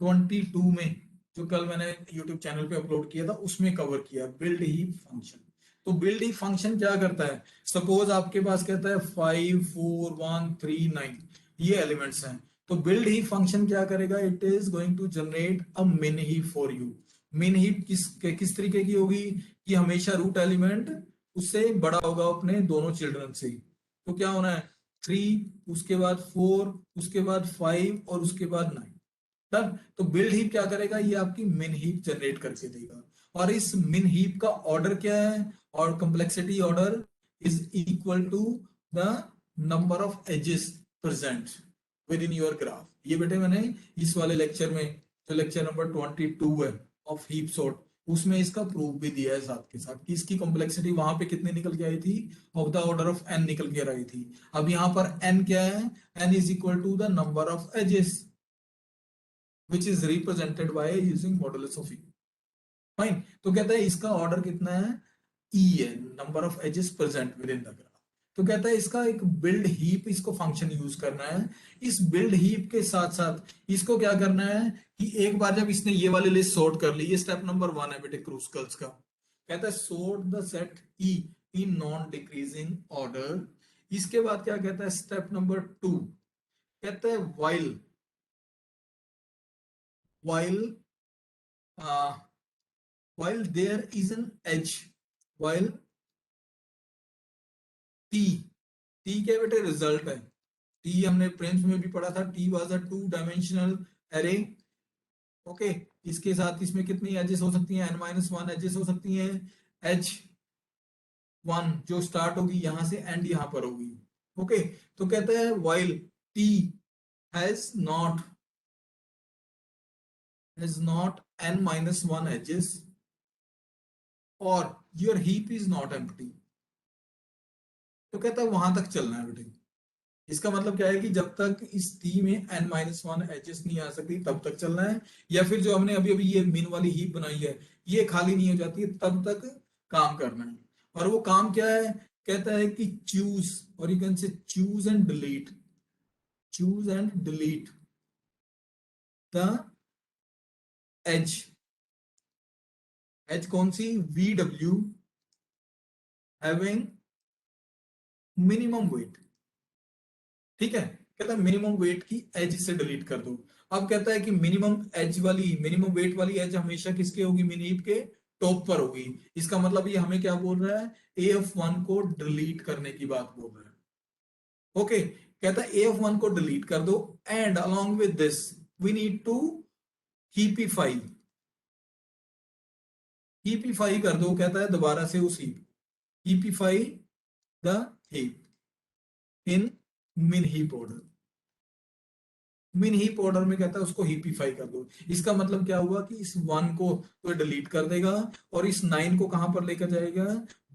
22 में, जो कल मैंने यूट्यूब चैनल पे अपलोड किया था, उसमें कवर किया बिल्ड ही फंक्शन। तो बिल्ड ही फंक्शन क्या करता है, सपोज आपके पास कहता है 5 4 1 3 9 ये एलिमेंट्स हैं, तो बिल्ड ही फंक्शन क्या करेगा, it is going to generate a min heap for you. Min heap किस तरीके की होगी, कि हमेशा रूट एलिमेंट उससे बड़ा होगा अपने दोनों चिल्ड्रन से। तो क्या होना है, 3, उसके बाद 4, उसके बाद 5 और उसके बाद 9। तब तो बिल्ड हीप क्या करेगा, ये आपकी मिन हीप जनरेट करके देगा। और इस मिन हीप का ऑर्डर क्या है, और complexity order is equal to the number of edges present within your graph. ये बेटे मैंने इस वाले लेक्चर में, जो लेक्चर नंबर 22 है ऑफ हीप सॉर्ट, उसमें इसका प्रूफ भी दिया है साथ के साथ, कि इसकी कॉम्प्लेक्सिटी वहां पे कितने निकल के आई थी, of the order of n निकल के आई थी। अब यहाँ पर n क्या है, n is equal to the number of edges which is represented by using modulus of e। Fine, तो कहता है इसका ऑर्डर कितना है, e है, number of edges present within the graph. तो कहता है इसका एक बिल्ड हीप, इसको फंक्शन यूज करना है। इस बिल्ड हीप के साथ साथ इसको क्या करना है, कि एक बार जब इसने ये वाली लिस्ट सॉर्ट कर ली, ये स्टेप नंबर 1 है बेटे क्रूस्कल्स का। कहता है sort the set E in non decreasing order. इसके बाद क्या कहता है, स्टेप नंबर 2 कहता है uh, while there is an edge, while t क्या बेटे रिजल्ट है, t हमने प्रिंस में भी पढ़ा था, t was a 2 dimensional array. Okay, इसके साथ इसमें कितनी एजेस हो सकती हैं, n-1 एजेस हो सकती हैं। h1 जो स्टार्ट होगी यहां से एंड यहां पर होगी। ओके, तो कहता है while t has not has not n-1 edges or your heap is not empty, तो कहता है वहां तक चलना है बेटे। इसका मतलब क्या है कि जब तक इस टी में n-1 एजेस नहीं आ सकती तब तक चलना है, या फिर जो हमने अभी अभी ये मिन वाली हीप बनाई है ये खाली नहीं हो जाती है तब तक काम करना है। और वो काम क्या है, कहता है कि चूज, और you can say choose and delete, choose and delete the edge, edge कौन सी, VW हैविंग मिनिमम वेट, ठीक है। कहता है मिनिमम वेट की एज से डिलीट कर दो। अब कहता है कि मिनिमम एज वाली, मिनिमम वेट वाली एज हमेशा किसके होगी, मिन हीप के टॉप पर होगी। इसका मतलब ये हमें क्या बोल रहा है, AF1 को डिलीट करने की बात बोल रहा है। ओके, कहता है AF1 को डिलीट कर दो and along with this we need to heapify, heapify कर दो, कहता है दोबारा से उस heap, heapify the heap in min heap order, min heap order में कहता है उसको हीपीफाई कर दो। इसका मतलब क्या हुआ कि इस 1 को तो डिलीट कर देगा और इस 9 को कहां पर लेकर जाएगा,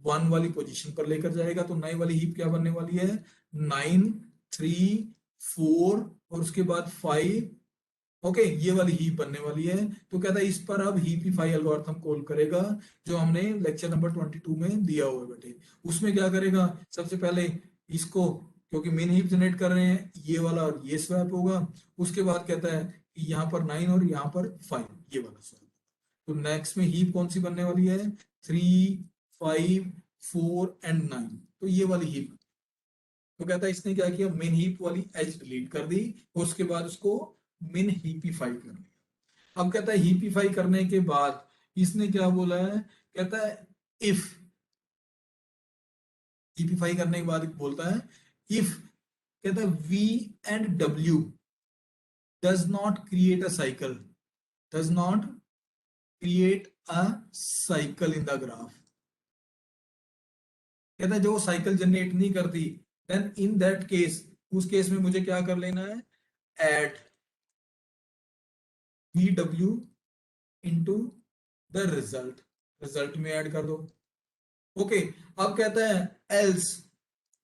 1 वाली पोजीशन पर लेकर जाएगा। तो नई वाली हीप क्या बनने वाली है, 9 3 4 और उसके बाद 5, ओके ये वाली हीप बनने वाली है। तो कहता है इस पर अब हीपीफाई एल्गोरिथम कॉल करेगा जो हमने लेक्चर नंबर 22 में दिया हुआ है बेटे। उसमें क्या करेगा, सबसे पहले इसको, क्योंकि मेन हीप जनरेट कर रहे हैं, ये वाला और ये स्वैप होगा। उसके बाद कहता है कि यहाँ पर 9 और यहाँ पर 5, ये वाला स्वैप। तो नेक्स्ट में हीप कौन सी बनने वाली है, 3 5 4 एंड 9, तो ये वाली हीप। तो कहता है इसने क्या किया, मेन हीप वाली एज डिलीट कर दी और उसके बाद उसको मिन हीपीफाई कर लिया। अब कहता है हीपीफाई करने के बाद इसने क्या बोला है, कहता है इफ, हीपीफाई करने के बाद बोलता है इफ, कहता है V and W does not create a cycle, does not create a cycle in the graph, कहता है जो साइकिल जनरेट नहीं करती, देन इन दैट केस, उस केस में मुझे क्या कर लेना है, add VW into the result, result में ऐड कर दो। ओके, अब कहता है एल्स,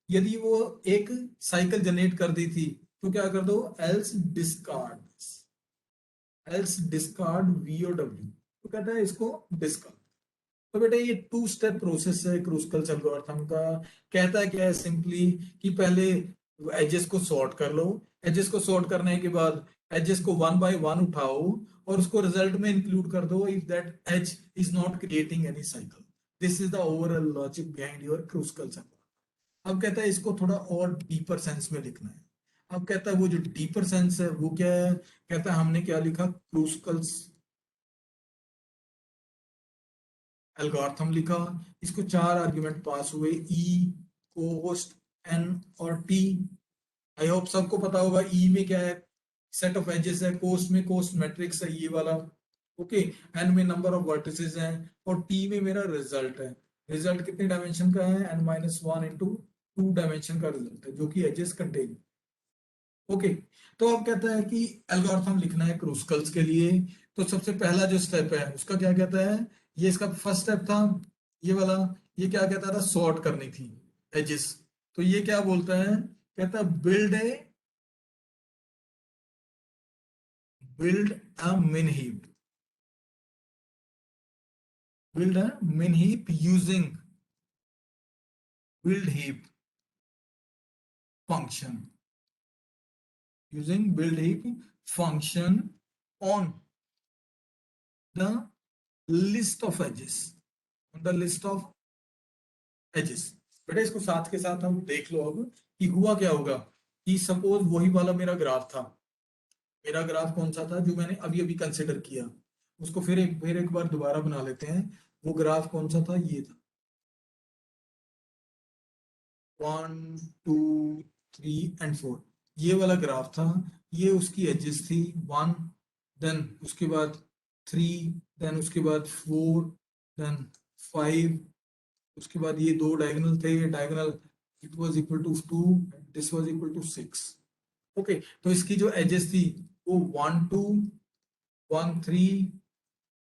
यदि वो एक साइकिल जनरेट कर दी थी तो क्या कर दो, else discard, else discard V और W, तो कहता है इसको डिस्कार्ड। तो बेटा ये 2 स्टेप प्रोसेस है क्रूस्कल एल्गोरिथम का। कहता है क्या है सिंपली कि पहले एजेस को सॉर्ट कर लो, एजेस को सॉर्ट करने के बाद एजेस को 1 बाय 1 उठाओ और उसको रिजल्ट में इंक्लूड कर दो if that edge is not creating any cycle. This is the overall logic behind your Kruskal algorithm. अब कहता है इसको थोड़ा और डीपर सेंस में लिखना है। अब कहता है वो जो डीपर सेंस है वो क्या है, कहता है हमने क्या लिखा, क्रूस्कल्स एल्गोरिथम लिखा, इसको 4 आर्गुमेंट पास हुए, ई कोस्ट एन और टी। आई होप सबको पता होगा ई में क्या है, सेट ऑफ एजेस है, कोस्ट में कोस्ट मैट्रिक्स है ये वाला, ओके। एन में नंबर ऑफ वर्टिसेस हैं और टी में मेरा रिजल्ट है। रिजल्ट कितने डायमेंशन का है, n-1 इंटू 2 डायमेंशन का रिजल्ट है जो कि एजेस कंटेन, ओके। तो अब कहता है कि एल्गोरिथम लिखना है क्रूस्कल्स के लिए। तो सबसे पहला जो स्टेप है उसका क्या कहता है, ये इसका फर्स्ट स्टेप था ये वाला, ये क्या कहता था, सॉर्ट करनी थी एजेस। तो ये क्या बोलता है, कहता है build a min heap, build a min heap using build heap function, using build heap function on the list of edges, on the list of edges। बेटा इसको साथ के साथ हम देख लो अब कि हुआ क्या होगा, कि सपोज वही वाला मेरा ग्राफ था, मेरा ग्राफ कौन सा था जो मैंने अभी अभी कंसिडर किया, उसको फिर एक बार दोबारा बना लेते हैं। वो ग्राफ कौन सा था, ये था 1 2 3 एंड 4, ये वाला ग्राफ था। ये उसकी एजेस थी 1, देन उसके बाद 3, देन उसके बाद 4, देन 5, उसके बाद ये 2 डायगोनल थे, diagonal it was equal to 2, this was equal to 6, okay. तो इसकी जो एजेस थी वो 1 2 1 3,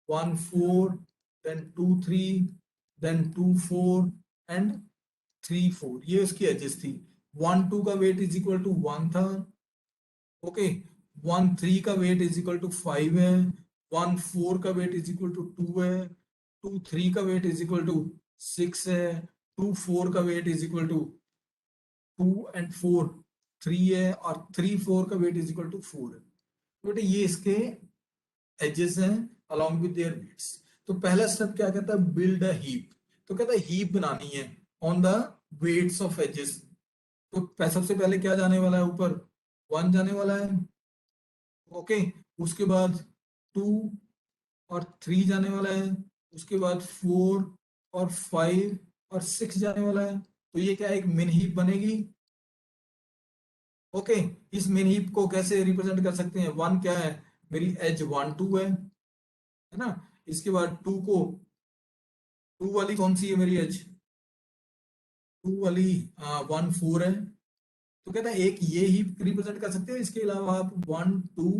1 4, then 2 3, then 2 4 and 3 4, ये उसकी एजेस थी। 1 2 का वेट इज इक्वल टू 1 था। ओके, 1 3 का वेट इज इक्वल टू 5 है। 1 4 का वेट इज इक्वल टू 2 है। 2 3 का वेट इज इक्वल टू 6 है। 2 4 का weight is equal to 2 and 4 3 है, और 3 4 का वेट इज इक्वल टू 4 है। तो बेटे ये इसके एजेस हैं अलॉन्ग विद देयर वेट्स। तो पहला स्टेप क्या कहता है, बिल्ड अ हीप। तो कहता है हीप बनानी है on the weights of edges. तो सबसे पहले क्या जाने वाला है, ऊपर 1 जाने वाला है। ओके, उसके बाद 2 और 3 जाने वाला है। उसके बाद 4 और 5 और 6 जाने वाला है। तो ये क्या है, एक मिन हीप बनेगी। ओके, इस मिन हीप को कैसे रिप्रेजेंट कर सकते हैं, 1 क्या है, मेरी एज 1 2 है ना। इसके बाद 2 को, 2 वाली कौन सी है मेरी एज, 2 वाली 1 4 है। तो कहता है एक ये ही रिप्रेजेंट कर सकते हो, इसके अलावा आप 1 2,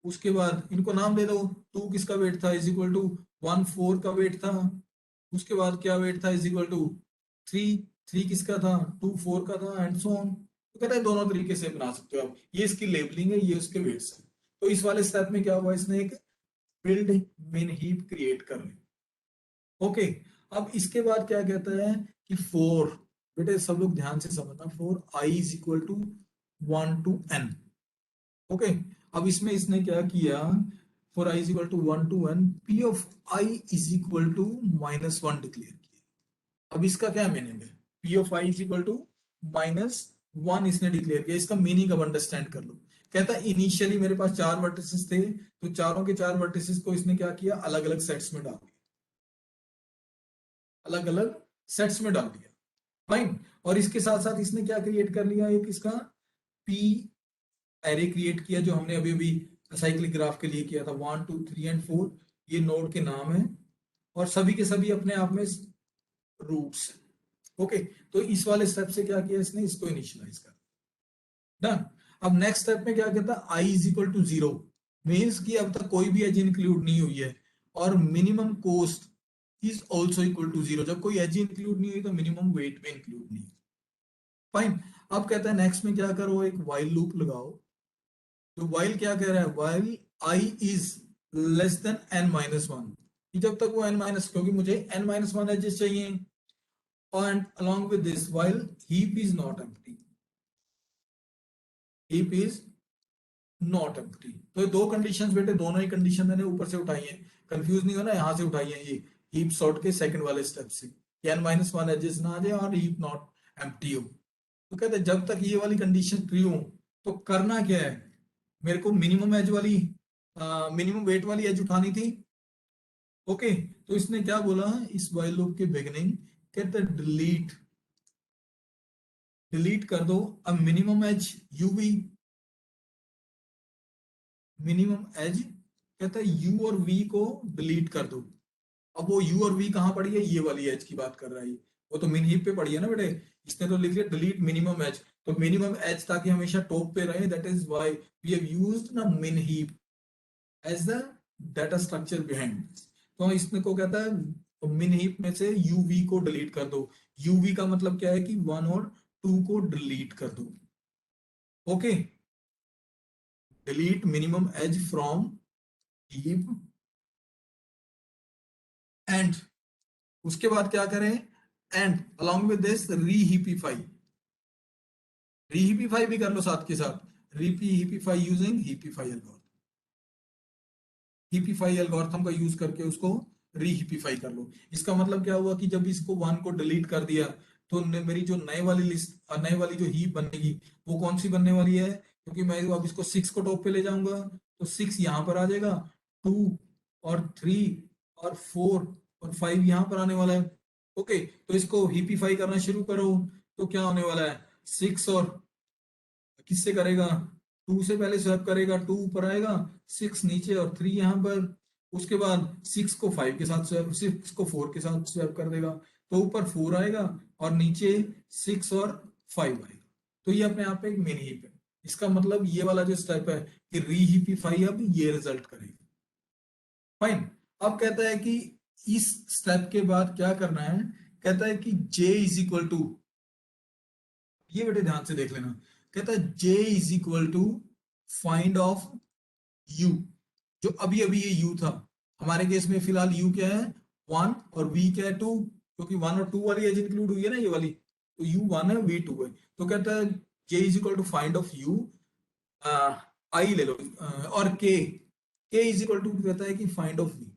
उसके बाद इनको नाम दे दो। 2 किसका वेट था, इज इक्वल टू 1 4 का वेट था। उसके बाद क्या वेट था, इज इक्वल टू 3, 3 किसका था, 2 4 का था, एंड सो ऑन। तो कहता है दोनों तरीके से बना सकते हो आप, ये इसकी लेबलिंग है, ये उसके वेट्स है। तो इस वाले स्टेप में क्या हुआ, इसने एक बिल्ड मिन हीप क्रिएट कर ली। ओके, अब इसके बाद क्या कहता है कि 4, बेटे सब लोग ध्यान से समझना, 4 i is equal to 1 to n। Okay, अब इसमें इसने क्या किया, 4 i is equal to 1 to n, p of i is equal to -1 declare किया। अब इसका क्या मीनिंग है, p of i is equal to -1 इसने डिक्लेयर किया। इसका मीनिंग अब अंडरस्टैंड कर लो। कहता है इनिशियली मेरे पास 4 वर्टिसेस थे, तो चारों के 4 वर्टिसेस को इसने क्या किया, अलग अलग सेट्स में डाल दिया, अलग अलग सेट्स में डाल दिया। फाइन, और इसके साथ साथ इसने क्या क्रिएट कर लिया, एक इसका पी एरे क्रिएट किया, जो हमने अभी अभी साइक्लिक ग्राफ के लिए किया था। 1 2 3 एंड 4 ये नोड के नाम है, और सभी के सभी अपने आप में रूट्स। ओके, तो इस वाले स्टेप से क्या किया इसने, इसको इनिशियलाइज कर डन। अब नेक्स्ट स्टेप में क्या कहता है, आई इज इक्वल टू 0, मीन्स कि अब तक कोई भी एज इंक्लूड नहीं हुई है, और minimum cost is also equal to 0। जब कोई एज इंक्लूड नहीं हुई तो मिनिमम वेट में इंक्लूड नहीं। फाइन, अब कहता है नेक्स्ट में क्या करो, एक वाइल लूप लगाओ। तो वाइल क्या कह रहा है, while I is less than n minus one, जब तक वो n माइनस, क्योंकि मुझे n माइनस वन एजेस चाहिए, and along with this while heap is not empty, heap is not empty. तो ये दो कंडीशंस बेटे, दोनों ही कंडीशन मैंने ऊपर से उठाई है, कंफ्यूज नहीं होना, यहाँ से उठाई है ये हीप सॉर्ट के सेकंड वाले स्टेप से, n माइनस वन एजेस ना आ जाए और हीप नॉट एम्प्टी हो। तो कहते हैं जब तक ये वाली कंडीशन ट्रू हो, तो करना क्या है, मेरे को मिनिमम एज वाली, मिनिमम वेट वाली एज उठानी थी। ओके, तो इसने क्या बोला इस वाइल लूप के बिगिनिंग, कहते डिलीट, डिलीट कर दो अब minimum age UV, minimum age, कहता है यू और वी को डिलीट कर दो। अब वो यू और वी कहाँ पड़ी है, ये वाली एज की बात कर रहा है, वो तो मिन हीप पे पड़ी है ना बेटे, इसने तो लिख लिया डिलीट मिनिमम एज। तो मिनिमम एज ताकि हमेशा टॉप पे रहे, that is why we have used ना min heap as the data structure behind. तो इसमें को कहता है मिन हीप में से यूवी को डिलीट कर दो। यूवी का मतलब क्या है कि 1 और 2 को डिलीट कर दो। Okay, delete minimum as from heap, and उसके बाद क्या करें, एंड अलोंग विद दिस रीहीपिफाई, रीहीपिफाई भी कर लो साथ के साथ, रीहीपिफाई यूजिंग हीपिफाई एल्गोरिथम, हीपिफाई एल्गोरिथम का यूज करके उसको रीहीपिफाई कर लो। इसका मतलब क्या हुआ कि जब इसको 1 को डिलीट कर दिया, तो मेरी जो नए वाली लिस्ट, नए वाली जो हीप बनेगी, वो कौन सी बनने वाली है, क्योंकि मैं अब इसको 6 को टॉप पे ले जाऊंगा, तो 6 यहाँ पर आ जाएगा, 2 और 3 और 4 और 5 यहाँ पर आने वाला है। ओके, तो इसको हीपिफाई करना शुरू करो, तो क्या होने वाला है, 6 और किससे करेगा, 2 से पहले स्वैप करेगा, 2 ऊपर आएगा, 6 नीचे और 3 यहाँ पर। उसके बाद 6 को 5 के साथ स्वैप, 6 को 4 के साथ स्वैप कर देगा, तो ऊपर 4 आएगा और नीचे 6 और 5 आएगा। तो ये अपने आप में एक मिनी हीप है। इसका मतलब ये वाला जो स्टेप है कि रीहीपिफाई अब ये रिजल्ट करेगा। फाइन। अब कहता है कि इस स्टेप के बाद क्या करना है, कहता है कि j इज इक्वल टू, ये बेटे ध्यान से देख लेना, कहता है j is equal to find of u, जो अभी अभी ये u था, हमारे केस में फिलहाल u क्या है 1 और v क्या है 2, क्योंकि 1 और 2 वाली एज इंक्लूड हुई है ना ये वाली, तो u 1 है v 2 है, तो कहता है j is equal to find of u, I ले लो, और k इज इक्वल टू कहता है कि फाइंड ऑफ v।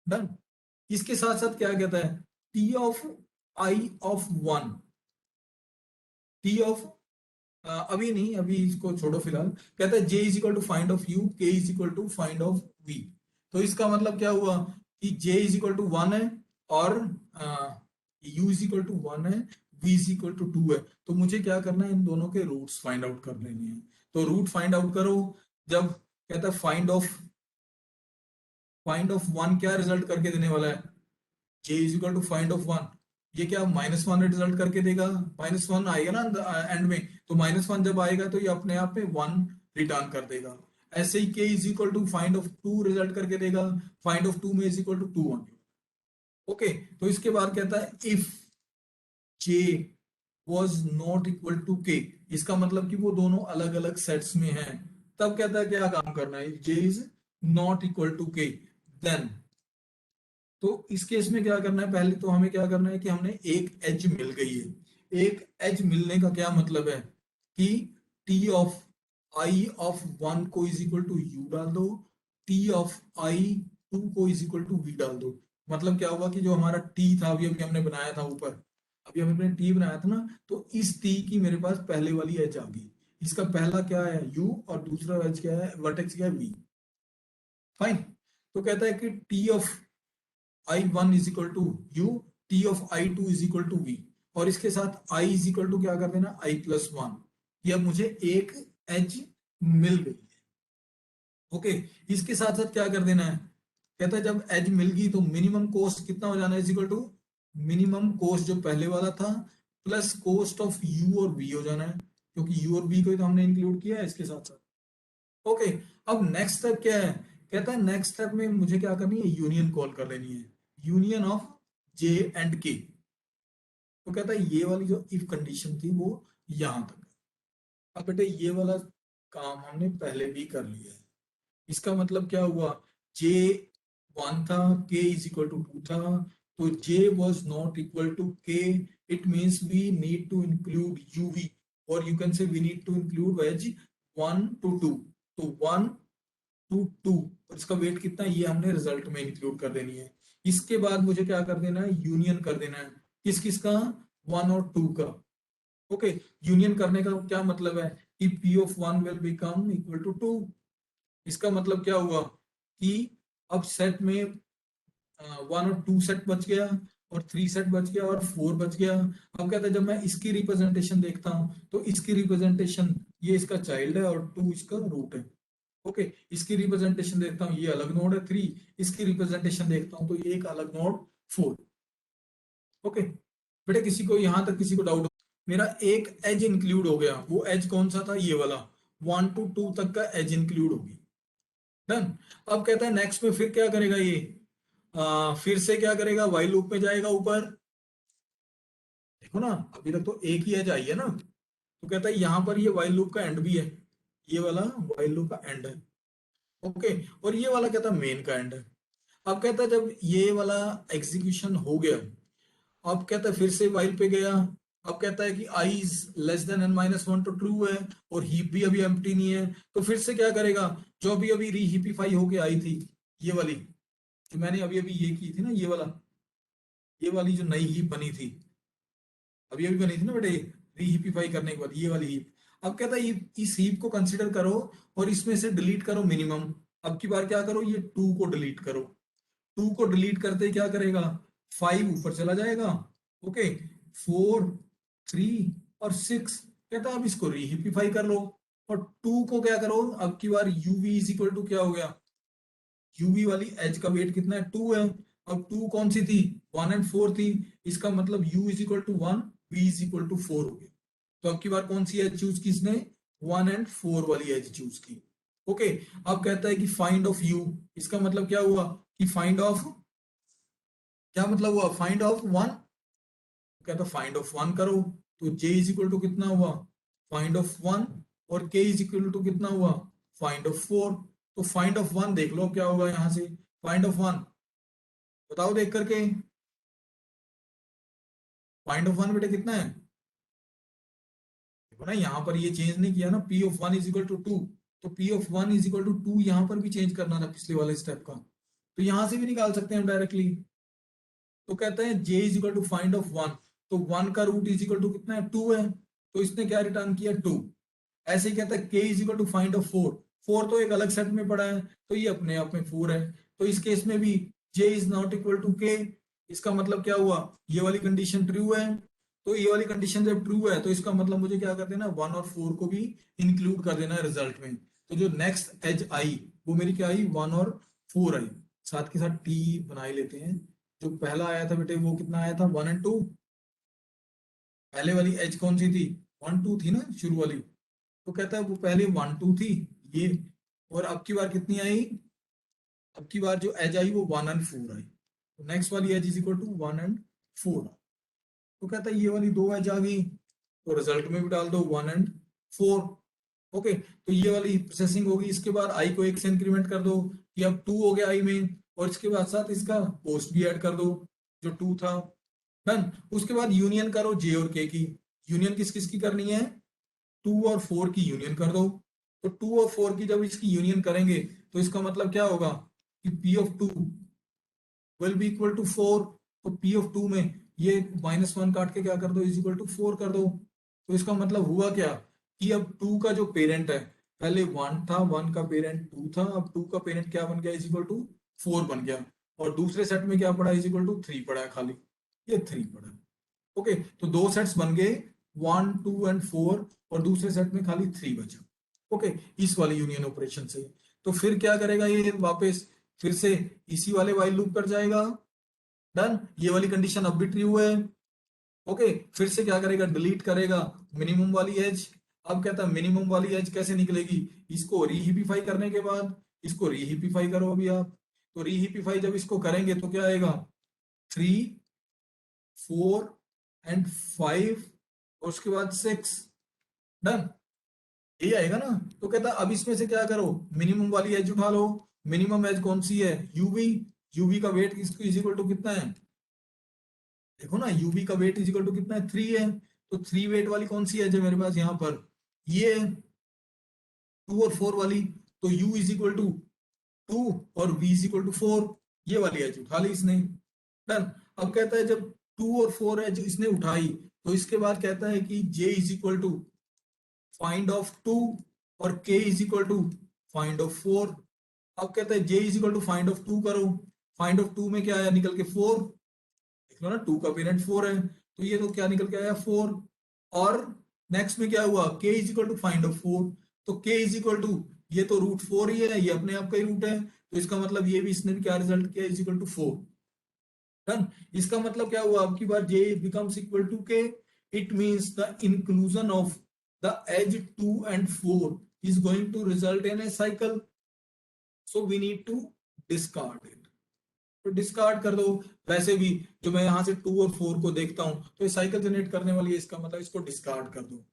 डन। इसके साथ साथ क्या कहता है, t of i of 1, t of अभी नहीं, अभी इसको छोड़ो फिलहाल, कहता है j is equal to find of u, k is equal to find of v। तो इसका मतलब क्या हुआ कि j इज इक्वल टू 1 है और u इज इक्वल टू 1 है, v इज इक्वल टू 2 है, तो मुझे क्या करना है, इन दोनों के रूट्स फाइंड आउट कर लेने हैं। तो रूट फाइंड आउट करो, जब कहता है फाइंड ऑफ 1 क्या रिजल्ट करके देने वाला है, j is equal to find of 1, ये क्या -1 रिजल्ट करके देगा, -1 आएगा ना एंड में, तो -1 जब आएगा तो ये अपने आप में 1 रिटर्न कर देगा। ऐसे ही k is equal to find of 2 result करके देगा, फाइंड ऑफ 2 में इज इक्वल टू 2 1। ओके, तो इसके बाद कहता है if j was not equal to k, इसका मतलब कि वो दोनों अलग अलग सेट्स में हैं, तब कहता है क्या काम करना है, j is not equal to k, then, तो इस केस में क्या करना है, पहले तो हमें क्या करना है कि हमने एक एज मिल गई है। एक एज मिलने का क्या मतलब है कि t ऑफ i ऑफ 1 को इज इक्वल टू u डाल दो, t ऑफ i 2 को इज इक्वल टू v डाल दो। मतलब क्या होगा कि जो हमारा t था, अभी अभी हमने बनाया था ऊपर, अभी हमने t बनाया था ना, तो इस t की मेरे पास पहले वाली एज आ गई, इसका पहला क्या है u और दूसरा एज क्या है, वर्टेक्स क्या है v। फाइन। तो कहता है कि t of i1 is equal to u, t of i2 is equal to v, और इसके साथ i इज इक्वल टू क्या कर देना, i प्लस 1। ये अब मुझे एक एज मिल गई है। ओके, इसके साथ साथ क्या कर देना है, कहता है जब एज मिल गई तो मिनिमम कोस्ट कितना हो जाना है, is equal to minimum cost जो पहले वाला था प्लस कोस्ट ऑफ u और v हो जाना है, क्योंकि u और v को तो हमने इंक्लूड किया है इसके साथ साथ। ओके, अब नेक्स्ट स्टेप क्या है, कहता है नेक्स्ट स्टेप में मुझे क्या करनी है, यूनियन कॉल कर लेनी है, union of j and k। तो कहता है ये वाली जो इफ कंडीशन थी वो यहां तक है। अब बेटे ये वाला काम हमने पहले भी कर लिया है, इसका मतलब क्या हुआ, j 1 था, k इज इक्वल टू 2 था, तो j was not equal to k, it means we need to include uv, or you can say we need to include wedge 1 to 2, तो 1 to 2, और इसका वेट कितना है ये हमने रिजल्ट में इंक्लूड कर देनी है। इसके बाद मुझे क्या कर देना है, यूनियन कर देना है, किस किस का, 1 और 2 का। ओके, यूनियन करने का क्या मतलब है कि p of 1 will become equal to 2। इसका मतलब क्या हुआ कि अब सेट में 1 और 2 सेट बच गया, और 3 सेट बच गया, और 4 बच गया। अब कहता है जब मैं इसकी रिप्रेजेंटेशन देखता हूं तो इसकी रिप्रेजेंटेशन, ये इसका चाइल्ड है और 2 इसका रूट है। ओके, इसकी रिप्रेजेंटेशन देखता हूँ, ये अलग नोड है 3, इसकी रिप्रेजेंटेशन देखता हूँ तो ये एक अलग नोड 4। ओके बेटे, किसी को यहां तक किसी को डाउट, मेरा एक एज इंक्लूड हो गया, वो एज कौन सा था, ये वाला 1 to 2 तक का एज इंक्लूड होगी। डन। अब कहता है नेक्स्ट में फिर क्या करेगा ये, फिर से क्या करेगा, वाइल लूप में जाएगा ऊपर, देखो ना अभी तक तो एक ही एज आई है ना, तो कहता है यहां पर ये वाइल लूप का एंड भी है, ये वाला वाइल लूप का एंड है। ओके, और ये वाला कहता है मेन का एंड है। अब कहता है जब ये वाला एग्जीक्यूशन हो गया, अब कहता है फिर से वाइल पे गया, अब कहता है कि i is less than n minus 1 तो ट्रू है, और हीप भी अभी एम्प्टी नहीं है, तो फिर से क्या करेगा, जो अभी अभी रीहीपिफाई होके आई थी, ये वाली जो मैंने अभी अभी ये की थी ना, ये वाली जो नई हीप बनी थी, अभी अभी बनी थी ना बेटे, रीहीपिफाई करने के बाद ये वाली हीप, अब कहता है इस हीप को कंसिडर करो और इसमें से डिलीट करो मिनिमम। अब की बार क्या करो, ये 2 को डिलीट करो, 2 को डिलीट करते ही क्या करेगा, 5 ऊपर चला जाएगा। ओके, 4 3 और 6, कहता है अब इसको रीहिपिफाई कर लो, और 2 को क्या करो, अब की बार यूवी इज इक्वल टू क्या हो गया, यूवी वाली एज का वेट कितना है, 2 है। अब 2 कौन सी थी, 1 एंड 4 थी, इसका मतलब u is equal to 1, v is equal to 4 हो गया। तो अब की बार कौन सी एज चूज की इसने, 1 एंड 4 वाली एज चूज की। ओके, अब कहता है कि फाइंड ऑफ यू, इसका मतलब क्या हुआ कि फाइंड ऑफ, क्या मतलब हुआ फाइंड ऑफ वन, कहता फाइंड ऑफ वन करो, तो j इज इक्वल टू कितना हुआ फाइंड ऑफ वन, और k इज इक्वल टू कितना हुआ फाइंड ऑफ फोर। तो फाइंड ऑफ वन देख लो क्या होगा यहां से, फाइंड ऑफ वन बताओ देख करके, फाइंड ऑफ वन बेटा कितना है, देखो ना यहाँ पर ये चेंज नहीं किया ना, p of one is equal to two, तो p of one is equal to two यहाँ पर भी चेंज करना था पिछले वाले स्टेप का, तो यहां से भी निकाल सकते हैं हम डायरेक्टली। तो कहते हैं j is equal to find of one, तो वन का रूट इज इक्वल टू कितना है टू है, तो इसने क्या रिटर्न किया टू। ऐसे ही कहता है k is equal to find of four, four तो एक अलग सेट में पड़ा है, तो ये अपने आप में फोर है, तो इस केस में भी j is not equal to k। इसका मतलब क्या हुआ, ये वाली कंडीशन ट्रू है, तो ये वाली कंडीशन जब ट्रू है तो इसका मतलब मुझे क्या कर देना, वन और फोर को भी इंक्लूड कर देना है रिजल्ट में। तो जो नेक्स्ट एज आई वो मेरी क्या आई, वन और फोर आई, साथ के साथ t बना ही लेते हैं। जो पहला आया था बेटे वो कितना आया था, वन एंड टू, पहले वाली एज कौन सी थी, वन टू थी ना शुरू वाली, तो कहता है वो पहले वन टू थी ये, और अब की बार कितनी आई, अब की बार जो एज आई वो वन एंड फोर आई, तो नेक्स्ट वाली edge is equal to one and four. तो कहता है ये वाली दो एज आ गई, तो रिजल्ट में भी डाल दो वन एंड फोर। ओके, तो ये वाली प्रोसेसिंग होगी, इसके बाद आई को एक से इंक्रीमेंट कर दो कि अब टू हो गया आई में, और इसके बाद साथ इसका पोस्ट भी ऐड कर दो जो टू था, डन। उसके बाद यूनियन करो जे और के की, यूनियन किस किस की करनी है, टू और फोर की यूनियन कर दो। तो टू और फोर की जब इसकी यूनियन करेंगे तो इसका मतलब क्या होगा कि P of two will be equal to four, तो पी ऑफ टू में ये माइनस वन काट के क्या कर दो, इज इक्वल टू फोर कर दो। तो इसका मतलब हुआ क्या कि अब टू का जो पेरेंट है, पहले वन था, वन का पेरेंट टू था, अब टू का पेरेंट क्या बन गया, इज इक्वल टू फोर बन गया, और दूसरे सेट में क्या पड़ा, इज इक्वल टू थ्री पड़ा है खाली, ये थ्री पड़ा है। ओके, तो दो सेट्स बन गए, वन टू एंड फोर, और दूसरे सेट में खाली थ्री बचा। ओके, इस वाली यूनियन ऑपरेशन से तो फिर क्या करेगा ये वापस, फिर से इसी वाले वाइल लूप पर जाएगा, डन, ये वाली कंडीशन अब भी ट्रू है। ओके, फिर से क्या करेगा, डिलीट करेगा मिनिमम वाली एज। अब कहता है मिनिमम वाली एज कैसे निकलेगी, इसको रीहिपिफाई करने के बाद, इसको रीहिपिफाई करो अभी आप, तो रीहिपिफाई जब इसको करेंगे तो क्या आएगा, थ्री, फोर एंड फाइव, और उसके बाद सिक्स, डन, ये आएगा ना। तो कहता है अब इसमें से क्या करो, मिनिमम वाली एज उठा लो, मिनिमम एज कौन सी है, यूवी, यूवी का वेट इसको इज इक्वल टू कितना है, देखो ना यूवी का वेट इज इक्वल टू कितना है, थ्री है, तो थ्री वेट वाली कौन सी एज है मेरे पास यहाँ पर, ये टू और फोर वाली, तो u is equal to two और v is equal to four, ये वाली एज उठा ली इसने, डन। अब कहता है जब टू और फोर एज इसने उठाई तो इसके बाद कहता है कि j is equal to find of two, और k is equal to find of four. अब कहता है j is equal to find of two करो, फाइंड ऑफ टू में क्या आया निकल के फोर, देख लो ना टू का पेरेंट फोर है, तो ये तो क्या निकल के आया फोर। और नेक्स्ट में क्या हुआ, k is equal to find of four, तो k इज इक्वल टू, ये तो रूट फोर ही है, ये अपने आप का ही रूट है, तो इसका मतलब ये भी इसने भी क्या रिजल्ट किया, is equal to four, done. इसका मतलब क्या हुआ, अब की बार j becomes equal to k, it means the inclusion of the edge 2 and 4 is going to result in a cycle, so we need to discard it। तो discard कर दो, वैसे भी जो मैं यहाँ से टू और फोर को देखता हूँ तो ये साइकिल जनरेट करने वाली है, इसका मतलब इसको डिस्कार्ड कर दो।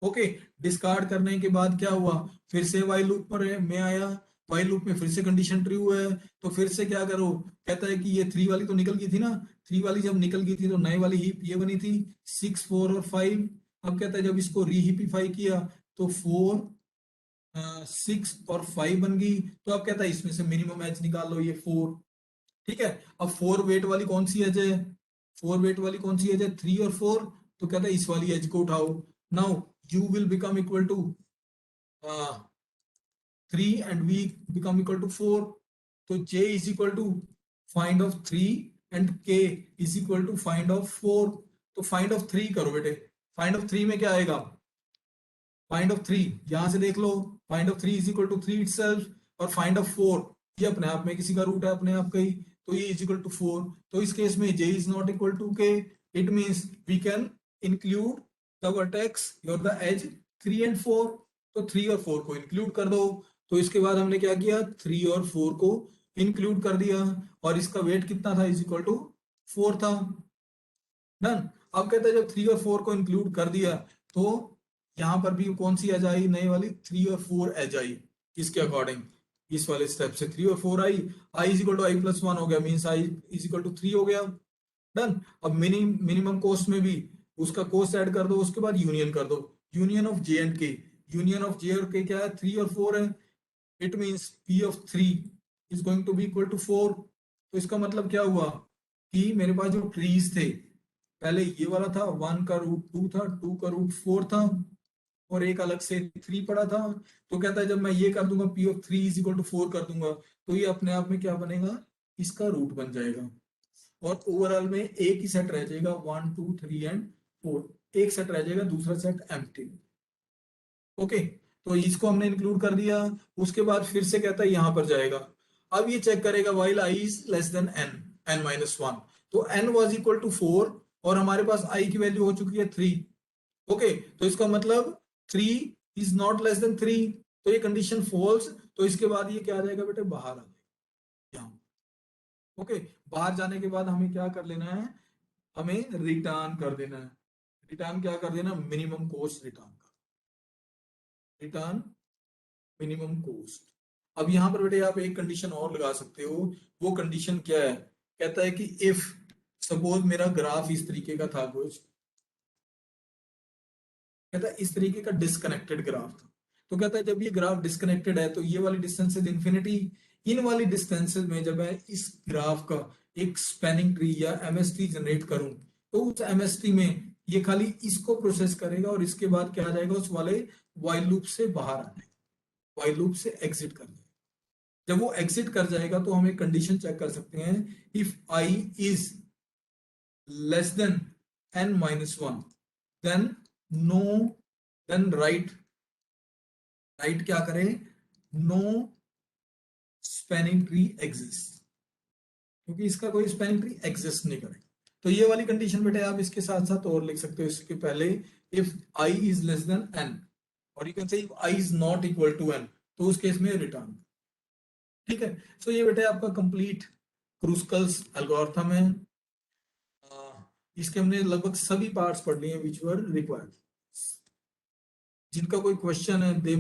ओके, डिस्कार्ड करने के बाद क्या हुआ, फिर से वाइल लूप पर मैं आया, वाइल लूप में फिर से कंडीशन ट्रू है, तो फिर से क्या करो, कहता है कि ये थ्री वाली तो निकल गई थी ना, थ्री वाली जब निकल गई थी तो नई वाली हीप ये बनी थी, सिक्स, फोर और फाइव। अब कहता है जब इसको रीहिपिफाई किया तो फोर, सिक्स और फाइव बन गई, तो अब कहता है इसमें से मिनिमम एज निकाल लो, ये फोर, ठीक है। अब फोर वेट वाली कौन सी एज है, फोर वेट वाली कौन सी एज है, थ्री और फोर, तो कहता है इस वाली एज को उठाओ, now U will become equal to three and V become equal to four, तो j is equal to find of three and k is equal to find of four. तो फाइंड ऑफ थ्री करो बेटे, find of three में क्या आएगा, find of three यहां से देख लो, find of three is equal to three itself, और फाइंड ऑफ फोर ये अपने आप में किसी का रूट है अपने आप का ही, तो ये इज इक्वल टू फोर। तो इस केस में j is not equal to k, it means we can include the vertex और the edge three and four, तो थ्री और फोर को इंक्लूड कर दो, तो इसके बाद हमने क्या किया, 3 और 4 को इंक्लूड कर दिया और इसका वेट कितना था, इज इक्वल टू 4 था। डन। अब कहते हैं जब 3 और 4 को इंक्लूड कर दिया तो यहाँ पर भी कौन सी एज आई, नई वाली 3 और 4 एज आई, किसके अकॉर्डिंग, इस वाले स्टेप से 3 और 4 i is equal to i plus 1 हो गया, means i is equal to 3 हो गया। डन। अब मिनिमम कॉस्ट में भी उसका कॉस्ट ऐड कर दो, उसके बाद यूनियन कर दो, union of J and K, union of J और के क्या है, 3 और 4 है, it means P of 3 is going to be equal to 4। तो इसका मतलब क्या हुआ कि मेरे पास जो ट्रीज थे, पहले ये वाला था, 1 का रूट 2 था, 2 का रूट 4 था और एक अलग से 3 पड़ा था। तो कहता है जब मैं ये कर दूंगा P of 3 is equal to 4 कर दूंगा तो ये अपने आप में क्या बनेगा, इसका रूट बन जाएगा और ओवरऑल में एक ही सेट रह जाएगा, 1 2 3 एंड 4, एक सेट रह जाएगा, दूसरा सेट एम्प्टी। ओके, तो इसको हमने इंक्लूड कर दिया। उसके बाद फिर से कहता है यहां पर जाएगा, अब ये चेक करेगा while I is less than N, N minus 1, तो एन वॉज इक्वल टू 4 और हमारे पास आई की वैल्यू हो चुकी है 3। ओके, तो इसका मतलब 3 इज नॉट लेस देन 3, तो ये कंडीशन फॉल्स। तो इसके बाद ये क्या आ जाएगा बेटे, बाहर आ जाएगा यहाँ। ओके, बाहर जाने के बाद हमें क्या कर लेना है, हमें रिटर्न कर देना है। रिटर्न क्या कर देना, मिनिमम कॉस्ट रिटर्न कर, रिटर्न मिनिमम कॉस्ट। अब यहां पर बेटे आप एक कंडीशन और लगा सकते हो, वो कंडीशन क्या है, कहता है कि इफ सपोज मेरा ग्राफ इस तरीके का था कुछ, कहता है इस तरीके का डिस्कनेक्टेड ग्राफ था, तो कहता है जब ये ग्राफ डिस्कनेक्टेड है तो ये वाली डिस्टेंस इन्फिनिटी, इन वाली डिस्टेंसेस में जब मैं इस ग्राफ का एक स्पैनिंग ट्री या एमएसटी जनरेट करूं तो उस एमएसटी में ये खाली इसको प्रोसेस करेगा और इसके बाद क्या आ जाएगा, उस वाले वाइल लूप से बाहर आ जाएगा, वाइल लूप से एग्जिट कर जाएगा। जब वो एग्जिट कर जाएगा तो हम एक कंडीशन चेक कर सकते हैं, if I is less than n minus 1 then no, then right क्या करें, नो स्पैनिंग ट्री एग्जिस्ट, क्योंकि इसका कोई स्पैनिंग ट्री एग्जिस्ट नहीं करेगा। तो ये वाली कंडीशन बेटे आप इसके साथ साथ और लिख सकते हो इसके पहले, if i is less than n और you can say if i is not equal to n, तो उस केस में रिटर्न। ठीक है, सो ये बेटे आपका कंप्लीट क्रूस्कल्स एल्गोरिथम है। इसके हमने लगभग सभी पार्ट्स पढ़ लिए हैं विच वर रिक्वायर्ड। जिनका कोई क्वेश्चन है दे